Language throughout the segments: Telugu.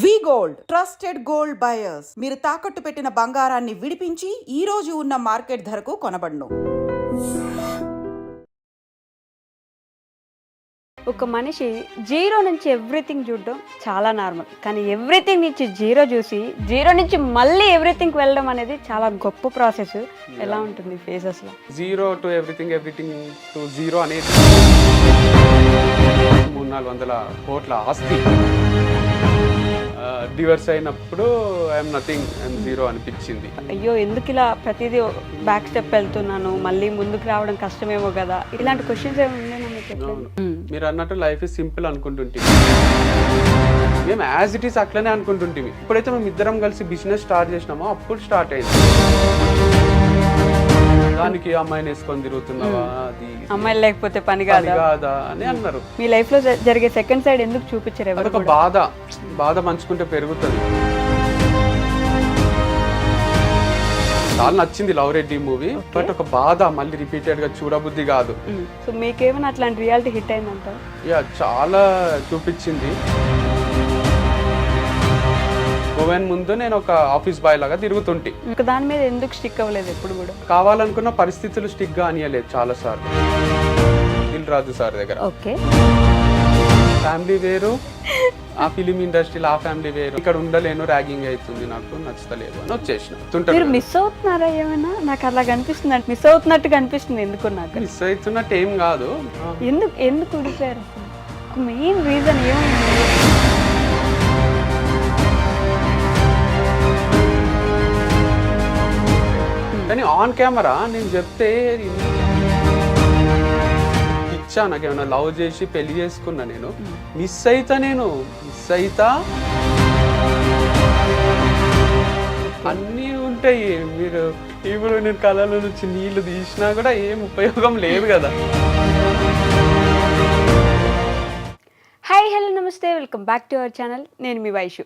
వి గోల్డ్ ట్రస్టెడ్ గోల్డ్ బయర్స్ మీరు తాకట్టు పెట్టిన బంగారాన్ని విడిపించి ఈ రోజు ఉన్న మార్కెట్ ధరకు కొనబడును. ఒక మనిషి జీరో నుంచి ఎవ్రీథింగ్ చూడడం చాలా నార్మల్, కానీ ఎవ్రీథింగ్ నుంచి జీరో చూసి జీరో నుంచి మళ్ళీ ఎవ్రీథింగ్ వెళ్ళడం అనేది చాలా గొప్ప ప్రాసెస్. ఎలా ఉంటుంది ఫేజెస్లో? Zero to everything to zero అనేది 300-400 కోట్ల ఆస్తి డివర్స్ అయినప్పుడు ఐఎమ్ నథింగ్, ఐఎమ్ జీరో అనిపించింది. అయ్యో ఎందుకు ఇలా ప్రతిదీ బ్యాక్ స్టెప్ వెళ్తున్నాను, మళ్ళీ ముందుకు రావడం కష్టమేమో కదా, ఇలాంటి క్వశ్చన్స్ ఏమి? మీరు అన్నట్టు లైఫ్ ఇస్ సింపుల్ అనుకుంటుంటే మేము యాజ్ ఇట్ ఈస్ అట్లనే అనుకుంటుంటే ఇప్పుడైతే మేము ఇద్దరం కలిసి బిజినెస్ స్టార్ట్ చేసినామో అప్పుడు స్టార్ట్ అయింది. దానికి అమ్మాయిని వేసుకొని తిరుగుతున్నావా, అది అమ్మాయిలు లేకపోతే పని కాదా అని అన్నారు. మీ లైఫ్ లో జరిగే సెకండ్ సైడ్ ఎందుకు చూపించారు? అదొక బాధ పంచుకుంటే పెరుగుతుంది. చాలా నచ్చింది లవ్ రెడ్డి మూవీ, బట్ ఒక బాధ మళ్ళీ రిపీటెడ్ గా చూడబుద్ధి కాదు. సో మీకేమైనా అట్లాంటి రియాలిటీ హిట్ అయిందంట? యా, చాలా చూపించింది. గోవెన్ ముందు నేను ఒక ఆఫీస్ బాయ్ లాగా తిరుగుతుంటే దాని మీద ఎందుకు స్టిక్ అవ్వలేదు? ఎప్పుడు కూడా కావాలనుకున్న పరిస్థితులు స్టిక్ గా అనియలేదు చాలా సార్లు. దిల్ రాజు సార్ దగ్గర ఓకే ఫ్యామిలీ వేరు, ఆ ఫిలిం ఇండస్ట్రీలో ఆ ఫ్యామిలీ వేరు, ఇక్కడ ఉండలేను, ర్యాగింగ్ అవుతుంది, నాకు నచ్చలేదు అని వచ్చేసిన. మీరు మిస్ అవుతున్నారా ఏమైనా? నాకు అలా కనిపిస్తుంది, మిస్ అవుతున్నట్టు కనిపిస్తుంది. ఎందుకు? నాకు మిస్ అవుతున్నట్టు ఏం కాదు. ఎందుకు ఉడిపోయారు? మెయిన్ రీజన్ ఏమైంది? కానీ ఆన్ కెమెరా నేను చెప్తే ఇచ్చా, నాకు ఏమైనా లవ్ చేసి పెళ్లి చేసుకున్నా, నేను మిస్ అయితా అన్నీ ఉంటాయి. మీరు ఇప్పుడు నేను కళల నుంచి నీళ్లు తీసినా కూడా ఏం ఉపయోగం లేదు కదా. హాయ్ హలో నమస్తే, welcome back to our channel. నేను మీ వైషు.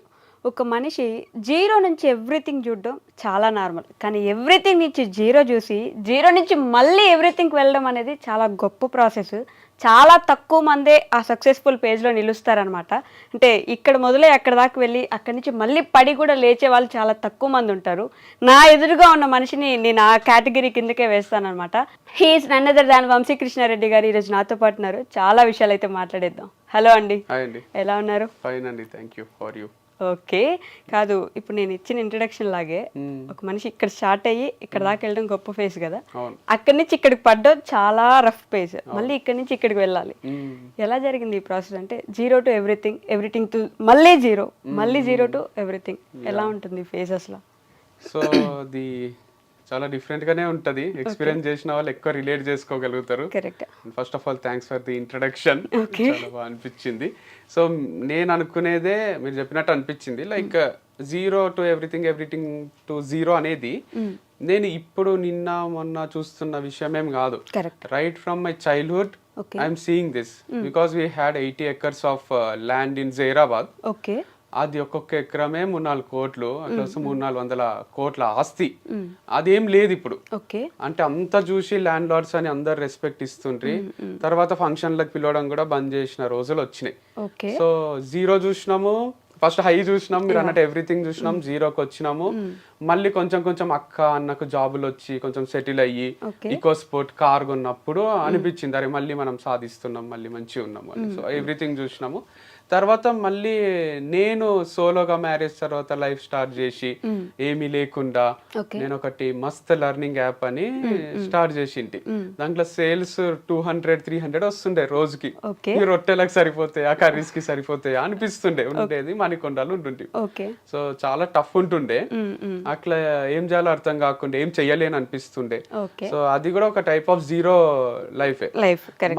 ఒక మనిషి జీరో నుంచి ఎవ్రీథింగ్ చూడడం చాలా నార్మల్, కానీ ఎవ్రీథింగ్ నుంచి జీరో చూసి జీరో నుంచి మళ్ళీ ఎవ్రీథింగ్ వెళ్ళడం అనేది చాలా గొప్ప ప్రాసెస్. చాలా తక్కువ మందే ఆ సక్సెస్ఫుల్ పేజ్లో నిలుస్తారనమాట. అంటే ఇక్కడ మొదలై అక్కడ దాకా వెళ్ళి అక్కడి నుంచి మళ్ళీ పడి కూడా లేచే వాళ్ళు చాలా తక్కువ మంది ఉంటారు. నా ఎదురుగా ఉన్న మనిషిని నేను ఆ కేటగిరీ కిందకే వేస్తానమాట. He's none other than Vamsi Krishna Reddy garu ఈరోజు నాతో పాటు ఉన్నారు. చాలా విషయాలు అయితే మాట్లాడేద్దాం. హలో అండి. హాయ్ అండి, ఎలా ఉన్నారు? ఫైన్ అండి, thank you for you. Okay, కాదు ఇప్పుడు నేను ఇచ్చిన ఇంట్రడక్షన్ లాగే ఒక మనిషి ఇక్కడ స్టార్ట్ అయ్యి ఇక్కడ దాకా వెళ్ళడం గొప్ప ఫేజ్ కదా, అక్కడి నుంచి ఇక్కడికి పడ్డం చాలా రఫ్ ఫేజ్, మళ్ళీ ఇక్కడి నుంచి ఇక్కడికి వెళ్ళాలి. ఎలా జరిగింది ఈ ప్రాసెస్? అంటే జీరో టు ఎవ్రీథింగ్ టు మళ్ళీ జీరో టు ఎవ్రీథింగ్. ఎలా ఉంటుంది ఫేజెస్ లో? సో అది చాలా డిఫరెంట్ గానే ఉంటది. ఎక్స్పీరియన్స్ చేసిన వాళ్ళు ఎక్కువ రిలేట్ చేసుకోగలుగుతారు. First of all thanks for the introduction. చాలా బాగా అనిపించింది. సో నేను అనుకునేదే మీరు చెప్పినట్టు అనిపించింది. Like zero to everything to zero అనేది నేను ఇప్పుడు నిన్న మొన్న చూస్తున్న విషయం ఏం కాదు. Right from my childhood I'm seeing this, because we had 80 acres of land in Zaheerabad. అది ఒక్కొక్క ఎకరమే 3-4 కోట్లు, అట్లా 300-400 కోట్ల ఆస్తి. అదేం లేదు ఇప్పుడు. అంటే అంతా చూసి ల్యాండ్ లార్డ్స్ అని అందరు రెస్పెక్ట్ ఇస్తుండ్రి. తర్వాత ఫంక్షన్లకు పిలవడం కూడా బంద్ చేసిన రోజులు వచ్చినాయి. సో జీరో చూసినాము, ఫస్ట్ హై చూసినాం, మీరు అన్నట్టు ఎవ్రీథింగ్ చూసినాం, జీరోకి వచ్చినాము. మళ్ళీ కొంచెం అక్క అన్నకు జాబులు వచ్చి కొంచెం సెటిల్ అయ్యి ఈకో స్పోర్ట్ కార్ కొన్నప్పుడు అనిపించింది, అరే మళ్ళీ మనం సాధిస్తున్నాం, మళ్ళీ మంచిగా ఉన్నాము అని. సో ఎవ్రీథింగ్ చూసినాము. తర్వాత మళ్ళీ నేను సోలోగా మ్యారేజ్ తర్వాత లైఫ్ స్టార్ట్ చేసి ఏమీ లేకుండా నేను ఒకటి మస్త్ లెర్నింగ్ యాప్ అని స్టార్ట్ చేసింటి. దాంట్లో సేల్స్ 200-300 వస్తుండే రోజుకి. ఈ రొట్టెలకు సరిపోతాయి, ఆ కర్రీస్ కి సరిపోతాయి అనిపిస్తుండే. ఉండేది మణికొండలు ఉంటుండే. సో చాలా టఫ్ ఉంటుండే, అట్లా ఏం చేయాలో అర్థం కాకుండా ఏం చెయ్యలేని అనిపిస్తుండే. సో అది కూడా ఒక టైప్ ఆఫ్ జీరో లైఫ్.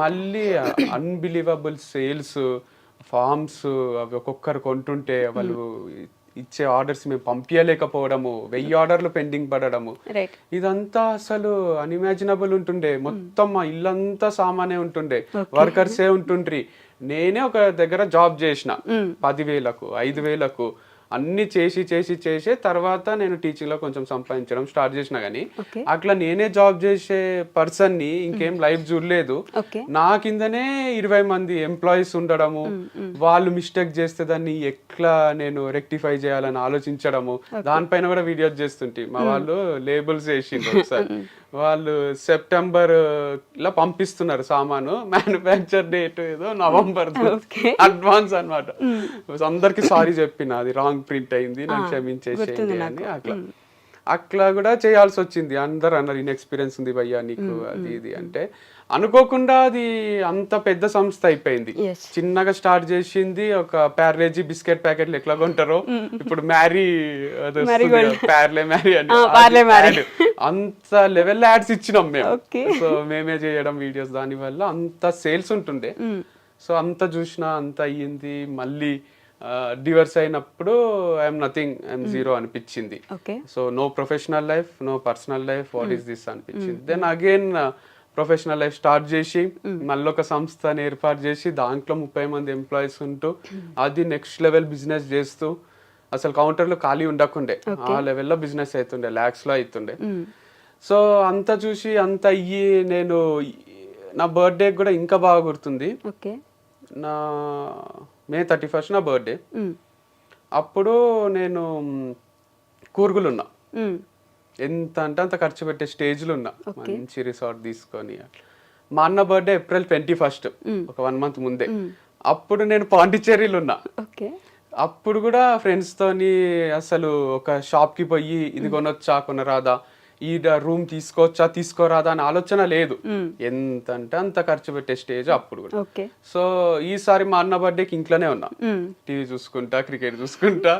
మళ్ళీ అన్బిలీవబుల్ సేల్స్, ఫార్మ్స్ అవి ఒక్కొక్కరు కొంటుంటే వాళ్ళు ఇచ్చే ఆర్డర్స్ మేము పంపించలేకపోవడము, 1000 ఆర్డర్లు పెండింగ్ పడడము, ఇదంతా అసలు అన్ఇమాజినబుల్ ఉంటుండే. మొత్తం మా ఇల్లంతా సామానే ఉంటుండే, వర్కర్సే ఉంటుండ్రి. నేనే ఒక దగ్గర జాబ్ చేసిన 10,000కు 5,000కు అన్ని చేసి తర్వాత నేను టీచింగ్ లో కొంచెం సంపాదించడం స్టార్ట్ చేసిన కానీ అట్లా నేనే జాబ్ చేసే పర్సన్ ని ఇంకేం లైఫ్ చూడలేదు. నా కిందనే 20 మంది ఎంప్లాయీస్ ఉండడము, వాళ్ళు మిస్టేక్ చేస్తే దాన్ని ఎట్లా నేను రెక్టిఫై చేయాలని ఆలోచించడము, దానిపైన కూడా వీడియోస్ చేస్తుంటే మా వాళ్ళు లేబుల్స్ వేసిండ్రు ఒకసారి. వాళ్ళు సెప్టెంబర్ లో పంపిస్తున్నారు సామాను, మ్యానుఫ్యాక్చర్ డేట్ ఏదో నవంబర్, అడ్వాన్స్ అన్నమాట. అందరికి సారీ చెప్పిన అది రాంగ్ ప్రింట్ అయింది, నాకు క్షమించేసేయండి అని. అట్లా కూడా చేయాల్సి వచ్చింది. అందరు అన్నారు ఇన్ఎక్స్పీరియన్స్ ఉంది భయ్యా నీకు అది ఇది అంటే. అనుకోకుండా అది అంత పెద్ద సంస్థ అయిపోయింది. చిన్నగా స్టార్ట్ చేసింది ఒక ప్యార్లేజీ బిస్కెట్ ప్యాకెట్లు ఎట్లా కొంటారో ఇప్పుడు మ్యారీ ప్యార్లే మ్యారీ అని అంత లెవెల్ యాడ్స్ ఇచ్చినాం మేము. సో మేమే చేయడం వీడియోస్, దాని వల్ల అంత సేల్స్ ఉంటుండే. సో అంత చూసినా అంత అయ్యింది. మళ్ళీ డివర్స్ అయినప్పుడు ఐఎమ్ నథింగ్, ఐఎమ్ జీరో అనిపించింది. So no professional life, no personal life, what is this అనిపించింది. Then again professional life start చేసి మళ్ళీ ఒక సంస్థని ఏర్పాటు చేసి దాంట్లో 30 మంది ఎంప్లాయీస్ ఉంటూ అది నెక్స్ట్ లెవెల్ బిజినెస్ చేస్తూ అసలు కౌంటర్లు ఖాళీ ఉండకుండే, ఆ లెవెల్లో బిజినెస్ అవుతుండే, ల్యాక్స్ లో అవుతుండే. సో అంత చూసి అంత అయ్యి నేను నా బర్త్డే కూడా ఇంకా బాగా గుర్తుంది. నా May 31st నా బర్త్డే. అప్పుడు నేను కూర్గులు ఉన్నా, ఎంత అంటే అంత ఖర్చు పెట్టే స్టేజ్లో ఉన్నా, మంచి రిసార్ట్ తీసుకొని. మా అన్న బర్త్డే April 21st, ఒక 1 month ముందే. అప్పుడు నేను పాండిచ్చేరిలో ఉన్నా. అప్పుడు కూడా ఫ్రెండ్స్ తోని అసలు ఒక షాప్ కి పోయి ఇది కొనొచ్చా కొనరాదా, ఈ రూమ్ తీసుకోవచ్చా తీసుకోరాదా అని ఆలోచన లేదు. ఎంత అంటే అంత ఖర్చు పెట్టే స్టేజ్ అప్పుడు కూడా. సో ఈసారి మా అన్న బర్త్డేకి ఇంట్లోనే ఉన్నా, టీవీ చూసుకుంటా, క్రికెట్ చూసుకుంటా.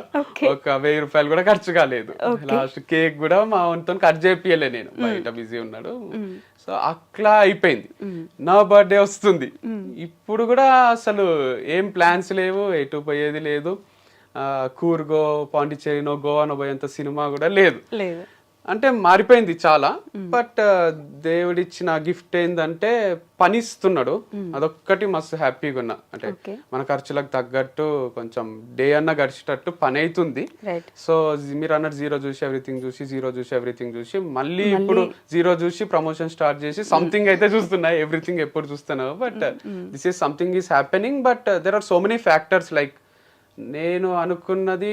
ఒక 1000 రూపాయలు కూడా ఖర్చు కాలేదు. లాస్ట్ కేక్ కూడా మా వంతో కట్ చేపియలే, నేను బయట బిజీ ఉన్నాడు. సో అట్లా అయిపోయింది. నా బర్త్డే వస్తుంది, ఇప్పుడు కూడా అసలు ఏం ప్లాన్స్ లేవు, ఎటు పోయేది లేదు. కూర్గో, పాండిచ్చేరినో, గోవానో పోయేంత సినిమా కూడా లేదు. అంటే మారిపోయింది చాలా. బట్ దేవుడిచ్చిన గిఫ్ట్ ఏంటంటే పని ఇస్తున్నాడు, అదొక్కటి మస్తు హ్యాపీగా ఉన్నా. అంటే మన ఖర్చులకు తగ్గట్టు కొంచెం డే అన్న గడిచేటట్టు పని అవుతుంది. సో మీరు అన్నట్టు జీరో చూసి ఎవ్రీథింగ్ చూసి మళ్ళీ ఇప్పుడు జీరో చూసి ప్రమోషన్ స్టార్ట్ చేసి సంథింగ్ అయితే చూస్తున్నా. ఎవ్రీథింగ్ ఎప్పుడు చూస్తున్నావు, but this is something is happening. But there are so many factors. Like నేను అనుకున్నది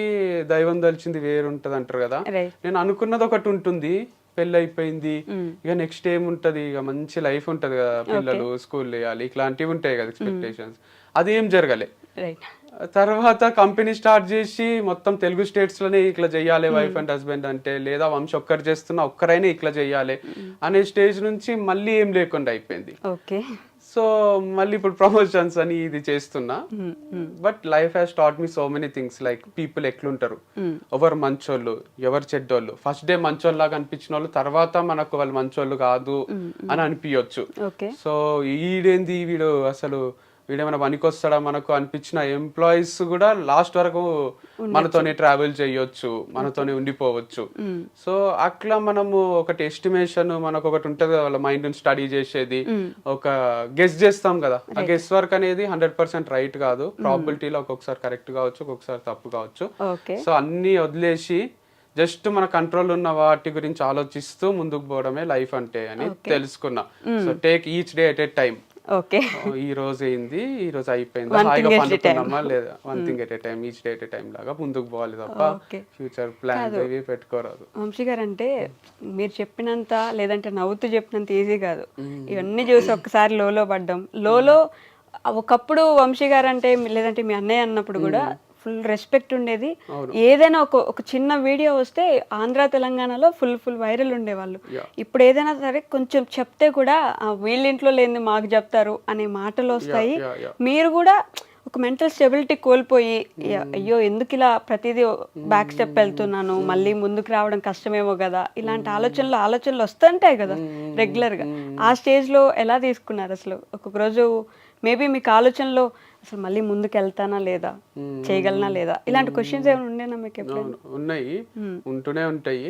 దైవం దలిచింది వేరుంటది అంటారు కదా, నేను అనుకున్నది ఒకటి ఉంటుంది, పెళ్ళి అయిపోయింది, ఇక నెక్స్ట్ ఏముంటది, ఇక మంచి లైఫ్ ఉంటది కదా, పిల్లలు స్కూల్ వేయాలి, ఇట్లాంటివి ఉంటాయి కదా ఎక్స్పెక్టేషన్స్. అదేం జరగలే. తర్వాత కంపెనీ స్టార్ట్ చేసి మొత్తం తెలుగు స్టేట్స్ లోనే ఇట్లా చెయ్యాలి వైఫ్ అండ్ హస్బెండ్ అంటే, లేదా వంశ ఒక్కరు చేస్తున్నా ఒక్కరైనా ఇట్లా చెయ్యాలి అనే స్టేజ్ నుంచి మళ్ళీ ఏం లేకుండా అయిపోయింది. సో మళ్ళీ ఇప్పుడు ప్రమోషన్స్ అని ఇది చేస్తున్నా. But life has taught me so many things. Like people ఎట్లుంటారు, ఎవరు మంచోళ్ళు ఎవరు చెడ్డోళ్ళు. ఫస్ట్ డే మంచోళ్ళలాగా అనిపించిన వాళ్ళు తర్వాత మనకు వాళ్ళు మంచోళ్ళు కాదు అని అనిపించవచ్చు. సో వీడేంది వీడు అసలు వీడేమైనా పనికొస్తాడా మనకు అనిపించిన ఎంప్లాయీస్ కూడా లాస్ట్ వరకు మనతోనే ట్రావెల్ చేయొచ్చు, మనతోనే ఉండిపోవచ్చు. సో అట్లా మనము ఒకటి ఎస్టిమేషన్ మనకు ఒకటి ఉంటది కదా, వాళ్ళ మైండ్ స్టడీ చేసేది, ఒక గెస్ చేస్తాం కదా. ఆ గెస్ వర్క్ అనేది 100% రైట్ కాదు. ప్రాబిలిటీలో ఒక్కొక్కసారి కరెక్ట్ కావచ్చు, ఒక్కొక్కసారి తప్పు కావచ్చు. సో అన్ని వదిలేసి జస్ట్ మన కంట్రోల్ ఉన్న వాటి గురించి ఆలోచిస్తూ ముందుకు పోవడమే లైఫ్ అంటే అని తెలుసుకున్నా. So take each day at a time. ఈ రోజు అయింది, ఈ రోజు అయిపోయింది, హాయిగా పండుకున్నామా లేదా, 1 thing at a time, each day at a time లాగా ముందుకు పోవాలి తప్ప ఫ్యూచర్ ప్లాన్ అవి పెట్టుకోరాదు. వంశీ గారు అంటే మీరు చెప్పినంత, లేదంటే నవ్వుతూ చెప్పినంత ఈజీ కాదు. ఇవన్నీ చూసి ఒక్కసారి లోలో పడ్డం. లోలో ఒకప్పుడు వంశీ గారు అంటే, లేదంటే మీ అన్నయ్య అన్నప్పుడు కూడా ఫుల్ రెస్పెక్ట్ ఉండేది. ఏదైనా ఒక చిన్న వీడియో వస్తే ఆంధ్ర తెలంగాణలో ఫుల్ వైరల్ ఉండేవాళ్ళు. ఇప్పుడు ఏదైనా సరే కొంచెం చెప్తే కూడా వీళ్ళింట్లో లేని మాకు చెప్తారు అనే మాటలు వస్తాయి. మీరు కూడా ఒక మెంటల్ స్టెబిలిటీ కోల్పోయి, అయ్యో ఎందుకు ఇలా ప్రతిదీ బ్యాక్ స్టెప్ వెళ్తున్నాను, మళ్ళీ ముందుకు రావడం కష్టమేమో కదా, ఇలాంటి ఆలోచనలు వస్తుంటాయి కదా రెగ్యులర్గా. ఆ స్టేజ్లో ఎలా తీసుకున్నారు అసలు? ఒక్కొక్క రోజు మేబీ మీకు ఆలోచనలో అసలు మళ్ళీ ముందుకు వెళ్తానా లేదా, చేయగలనా లేదా, ఇలాంటి క్వశ్చన్స్ ఏమైనా ఉండేనా మీకు ఎప్పుడైనా? ఉన్నాయి, ఉంటూనే ఉంటాయి.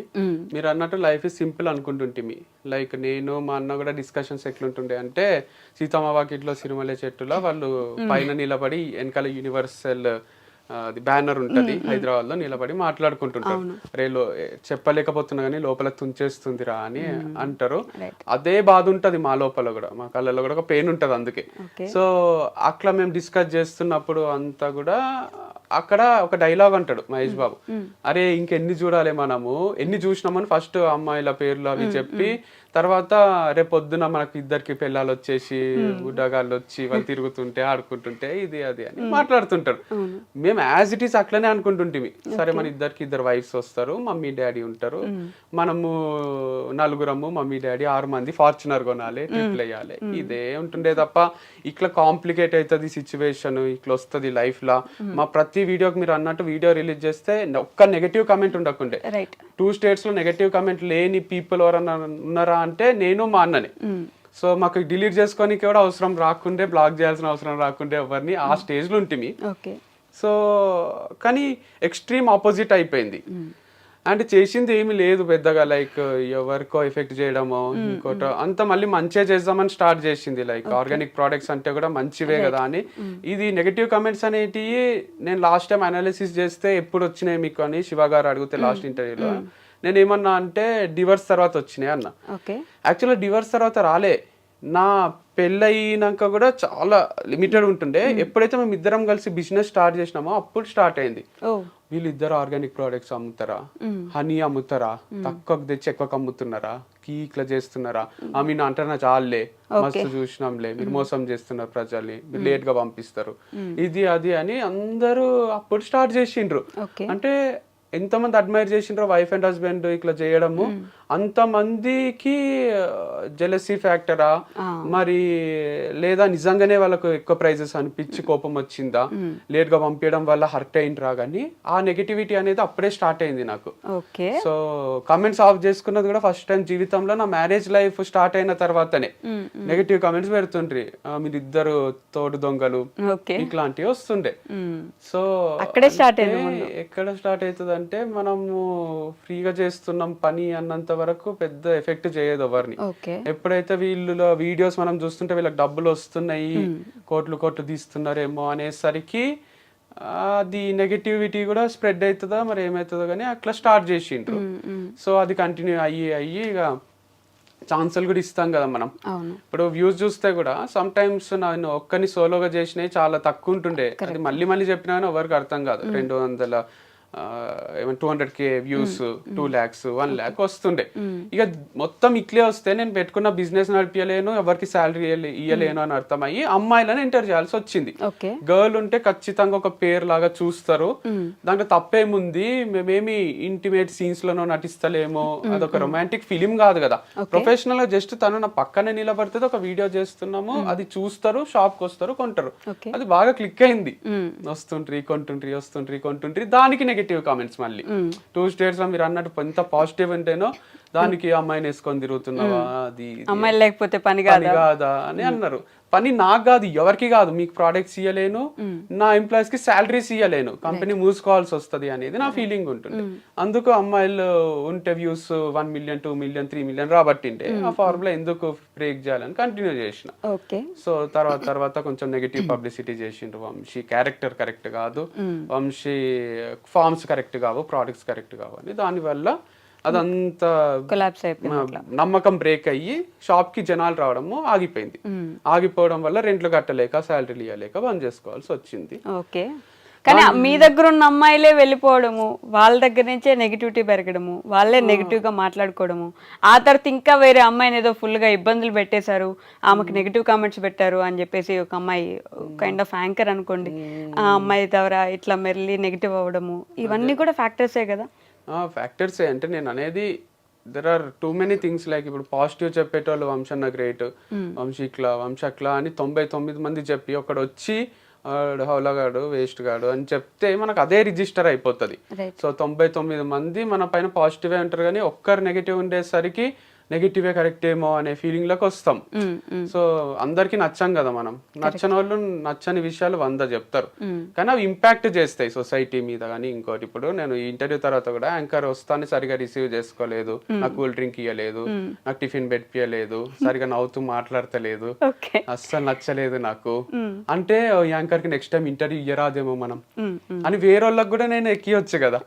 మీరు అన్నట్టు లైఫ్ ఇస్ సింపుల్ అనుకుంటుంటిమి. లైక్ నేను మా అన్న కూడా డిస్కషన్స్ ఎట్లుంటుండే అంటే, సీతమ్మ వాకిట్లో సిరిమల్లె చెట్టులో వాళ్ళు పైన నిలబడి వెనకాల యూనివర్సల్ అది బ్యానర్ ఉంటది హైదరాబాద్ లో, నిలబడి మాట్లాడుకుంటుంటారు, చెప్పలేకపోతున్నా కానీ లోపల తుంచేస్తుందిరా అని అంటారు. అదే బాధ ఉంటది మా లోపల కూడా, మా కళ్ళలో కూడా ఒక పెయిన్ ఉంటది అందుకే. సో అట్లా మేము డిస్కస్ చేస్తున్నప్పుడు అంతా కూడా అక్కడ ఒక డైలాగ్ అంటాడు మహేష్ బాబు, అరే ఇంకెన్ని చూడాలి మనము, ఎన్ని చూసినామని ఫస్ట్ అమ్మాయిల పేర్లు అవి చెప్పి, తర్వాత రేపొద్దున మనకి ఇద్దరికి పిల్లలు వచ్చేసి గుడ్డగాళ్ళు వచ్చి వాళ్ళు తిరుగుతుంటే ఆడుకుంటుంటే ఇది అది అని మాట్లాడుతుంటాడు. మేము యాజ్ ఇట్ ఈస్ అట్లనే అనుకుంటుంటే, సరే మన ఇద్దరికి ఇద్దరు వైఫ్స్ వస్తారు, మమ్మీ డాడీ ఉంటారు, మనము నలుగురము మమ్మీ డాడీ 6 మంది ఫార్చునర్ కొనాలి, ట్రిప్లు వేయాలి, ఇదే ఉంటుండే తప్ప ఇట్లా కాంప్లికేట్ అవుతుంది సిచ్యువేషన్, ఇట్లా వస్తుంది లైఫ్ లా. మా ప్రతి వీడియోకి మీరు అన్నట్టు వీడియో రిలీజ్ చేస్తే ఒక్క నెగటివ్ కామెంట్ ఉండకుండే. 2 states లో నెగటివ్ కామెంట్ లేని పీపుల్ ఎవరన్నా ఉన్నారా అంటే నేను మా అన్ననే. సో మాకు డిలీట్ చేసుకోనికి కూడా అవసరం రాకుండే, బ్లాక్ చేయాల్సిన అవసరం రాకుండే ఎవరిని, ఆ స్టేజ్ లో ఉంటుంది. సో కానీ ఎక్స్ట్రీమ్ ఆపోజిట్ అయిపోయింది. అంటే చేసింది ఏమి లేదు పెద్దగా, లైక్ ఎవరికో ఎఫెక్ట్ చేయడమో ఇంకోటో అంత, మళ్ళీ మంచిగా చేద్దామని స్టార్ట్ చేసింది. లైక్ ఆర్గానిక్ ప్రోడక్ట్స్ అంటే కూడా మంచివే కదా అని. ఇది నెగటివ్ కమెంట్స్ అనేటివి నేను లాస్ట్ టైం అనాలిసిస్ చేస్తే ఎప్పుడు వచ్చినాయి మీకు అని శివ గారు అడిగితే లాస్ట్ ఇంటర్వ్యూలో నేను ఏమన్నా అంటే డివర్స్ తర్వాత వచ్చినాయి అన్న. యాక్చువల్గా డివర్స్ తర్వాత రాలే, నా పెళ్ళయినాక కూడా చాలా లిమిటెడ్ ఉంటుండే. ఎప్పుడైతే మేము ఇద్దరం కలిసి బిజినెస్ స్టార్ట్ చేసినామో అప్పుడు స్టార్ట్ అయింది. వీళ్ళిద్దరు ఆర్గానిక్ ప్రోడక్ట్స్ అమ్ముతారా, హనీ అమ్ముతారా, తక్కువకు తెచ్చి ఎక్కువకు అమ్ముతున్నారా, ఇట్లా చేస్తున్నారా, మీన్ అంటారా చాలే మస్తు చూసినాంలే, మీరు మోసం చేస్తున్నారు ప్రజల్ని, మీరు లేట్ గా పంపిస్తారు, ఇది అది అని అందరూ అప్పుడు స్టార్ట్ చేసిండ్రు. అంటే ఎంతమంది అడ్మైర్ చేసిండ్రో వైఫ్ అండ్ హస్బెండ్ ఇట్లా చేయడము, అంతమందికి జెలసీ ఫ్యాక్టరా మరి లేదా నిజంగానే వాళ్ళకు ఎక్కువ ప్రైజెస్ అనిపించి కోపం వచ్చిందా, లేట్ గా పంపించడం వల్ల హర్ట్ అయిండ్రా, కానీ ఆ నెగటివిటీ అనేది అప్పుడే స్టార్ట్ అయింది నాకు. సో కామెంట్స్ ఆఫ్ చేసుకున్నది కూడా ఫస్ట్ టైం జీవితంలో నా మ్యారేజ్ లైఫ్ స్టార్ట్ అయిన తర్వాతనే. నెగటివ్ కామెంట్స్ పెడుతుండ్రి, మీరు ఇద్దరు తోడు దొంగలు ఇట్లాంటివి వస్తుండే. సో ఎక్కడ స్టార్ట్ అవుతుంది అంటే మనము ఫ్రీగా చేస్తున్నాం పని అన్నంత వరకు పెద్ద ఎఫెక్ట్ చేయదు ఎవరిని. ఎప్పుడైతే వీళ్ళు వీడియోస్ మనం చూస్తుంటే వీళ్ళకి డబ్బులు వస్తున్నాయి, కోట్లు తీస్తున్నారేమో అనేసరికి అది నెగటివిటీ కూడా స్ప్రెడ్ అవుతుందా మరి ఏమవుతుందో కానీ అట్లా స్టార్ట్ చేసిండ్రు. సో అది కంటిన్యూ అయ్యి ఇక ఛాన్సులు కూడా ఇస్తాం కదా మనం. ఇప్పుడు వ్యూస్ చూస్తే కూడా సమ్ టైమ్స్ నేను ఒక్కని సోలోగా చేసినవి చాలా తక్కువ ఉంటుండే, అది మళ్ళీ చెప్పినా కానీ ఎవరికి అర్థం కాదు. 200K వ్యూస్, 2 lakhs, 1 lakh వస్తుండే. ఇక మొత్తం ఇట్లే వస్తే నేను పెట్టుకున్న బిజినెస్ నడిపించలేను, ఎవరికి శాలరీ ఇయ్యలేను అని అర్థమయ్యి అమ్మాయిలను ఎంటర్ చేయాల్సి వచ్చింది. గర్ల్ ఉంటే ఖచ్చితంగా ఒక పేరు లాగా చూస్తారు, దాంట్లో తప్పేముంది, మేమేమి ఇంటిమేట్ సీన్స్ లోనో నటిస్తలేమో, అదొక రొమాంటిక్ ఫిలిం కాదు కదా. ప్రొఫెషనల్ గా జస్ట్ తను నా పక్కనే నిలబడితే ఒక వీడియో చేస్తున్నాము, అది చూస్తారు, షాప్ కి వస్తారు, కొంటారు. అది బాగా క్లిక్ అయింది, కొంటుండ్రి దానికి నెగటివ్ కామెంట్స్ మళ్ళీ 2 states లో మీరు అన్నట్టు ఎంత పాజిటివ్ ఉంటేనో దానికి అమ్మాయిని వేసుకొని తిరుగుతున్నావా, అది అమ్మాయి లేకపోతే పని కాదా అని అన్నారు. పని నాకు కాదు, ఎవరికి కాదు, మీకు ప్రోడక్ట్స్ ఇయ్యలేను, నా ఎంప్లాయీస్ కి శాలరీస్ ఇయ్యలేను, కంపెనీ మూసుకోవాల్సి వస్తుంది అనేది నా ఫీలింగ్ ఉంటుంది. అందుకు అమ్మాయిలు ఉంటే వ్యూస్ 1 million, 2 million, 3 million రాబట్టింటే ఆ ఫార్ములా ఎందుకు బ్రేక్ చేయాలని కంటిన్యూ చేసిన. సో తర్వాత కొంచెం నెగటివ్ పబ్లిసిటీ చేసిండ్రు, వంశీ క్యారెక్టర్ కరెక్ట్ కాదు, వంశీ ఫార్మ్స్ కరెక్ట్ కావు, ప్రోడక్ట్స్ కరెక్ట్ కావు అని. దానివల్ల అదంతా నమ్మకం బ్రేక్ అయ్యి షాప్ కి జనాలు రావడము ఆగిపోయింది. ఆగిపోవడం వల్ల రెంట్లు కట్టలేక, శాలరీలు ఇవ్వలేక బంద్ చేసుకోవాల్సి వచ్చింది. కానీ మీ దగ్గర ఉన్న అమ్మాయిలే వెళ్ళిపోవడము, వాళ్ళ దగ్గర నుంచే నెగిటివిటీ పెరగడము, వాళ్ళే నెగిటివ్ గా మాట్లాడుకోవడము, ఆ తర్వాత ఇంకా వేరే అమ్మాయిని ఏదో ఫుల్ గా ఇబ్బందులు పెట్టేశారు, ఆమెకు నెగిటివ్ కామెంట్స్ పెట్టారు అని చెప్పేసి ఒక అమ్మాయి కైండ్ ఆఫ్ యాంకర్ అనుకోండి, ఆ అమ్మాయి ద్వారా ఇట్లా మెల్లి నెగిటివ్ అవ్వడము, ఇవన్నీ కూడా ఫ్యాక్టర్సే కదా. ఫ్యాక్టర్సే అంటే నేను అనేది there are too many things. Like ఇప్పుడు పాజిటివ్ చెప్పేటోళ్ళు వంశన్న గ్రేట్, వంశీ అట్లా అని 99 మంది చెప్పి ఒకడు వచ్చి హౌలగాడు వేస్ట్ గాడు అని చెప్తే మనకు అదే రిజిస్టర్ అయిపోతుంది. సో 99 మంది మన పైన పాజిటివ్ ఉంటారు, కానీ ఒక్కరు నెగిటివ్ ఉండేసరికి నెగిటివే కరెక్ట్ ఏమో అనే ఫీలింగ్ లోకి వస్తాం. సో అందరికి నచ్చాం కదా మనం, నచ్చని వాళ్ళు నచ్చని విషయాలు 100 చెప్తారు, కానీ అవి ఇంపాక్ట్ చేస్తాయి సొసైటీ మీద. కానీ ఇంకోటి, ఇప్పుడు నేను ఈ ఇంటర్వ్యూ తర్వాత కూడా యాంకర్ వస్తాను సరిగా రిసీవ్ చేసుకోలేదు, నాకు కూల్ డ్రింక్ ఇవ్వలేదు, నాకు టిఫిన్ పెట్టియలేదు, సరిగా నవ్వుతూ మాట్లాడతలేదు, అస్సలు నచ్చలేదు నాకు అంటే యాంకర్ కి నెక్స్ట్ టైం ఇంటర్వ్యూ ఇయ్యరాదేమో మనం అని వేరే వాళ్ళకి కూడా నేను ఎక్కియొచ్చు కదా.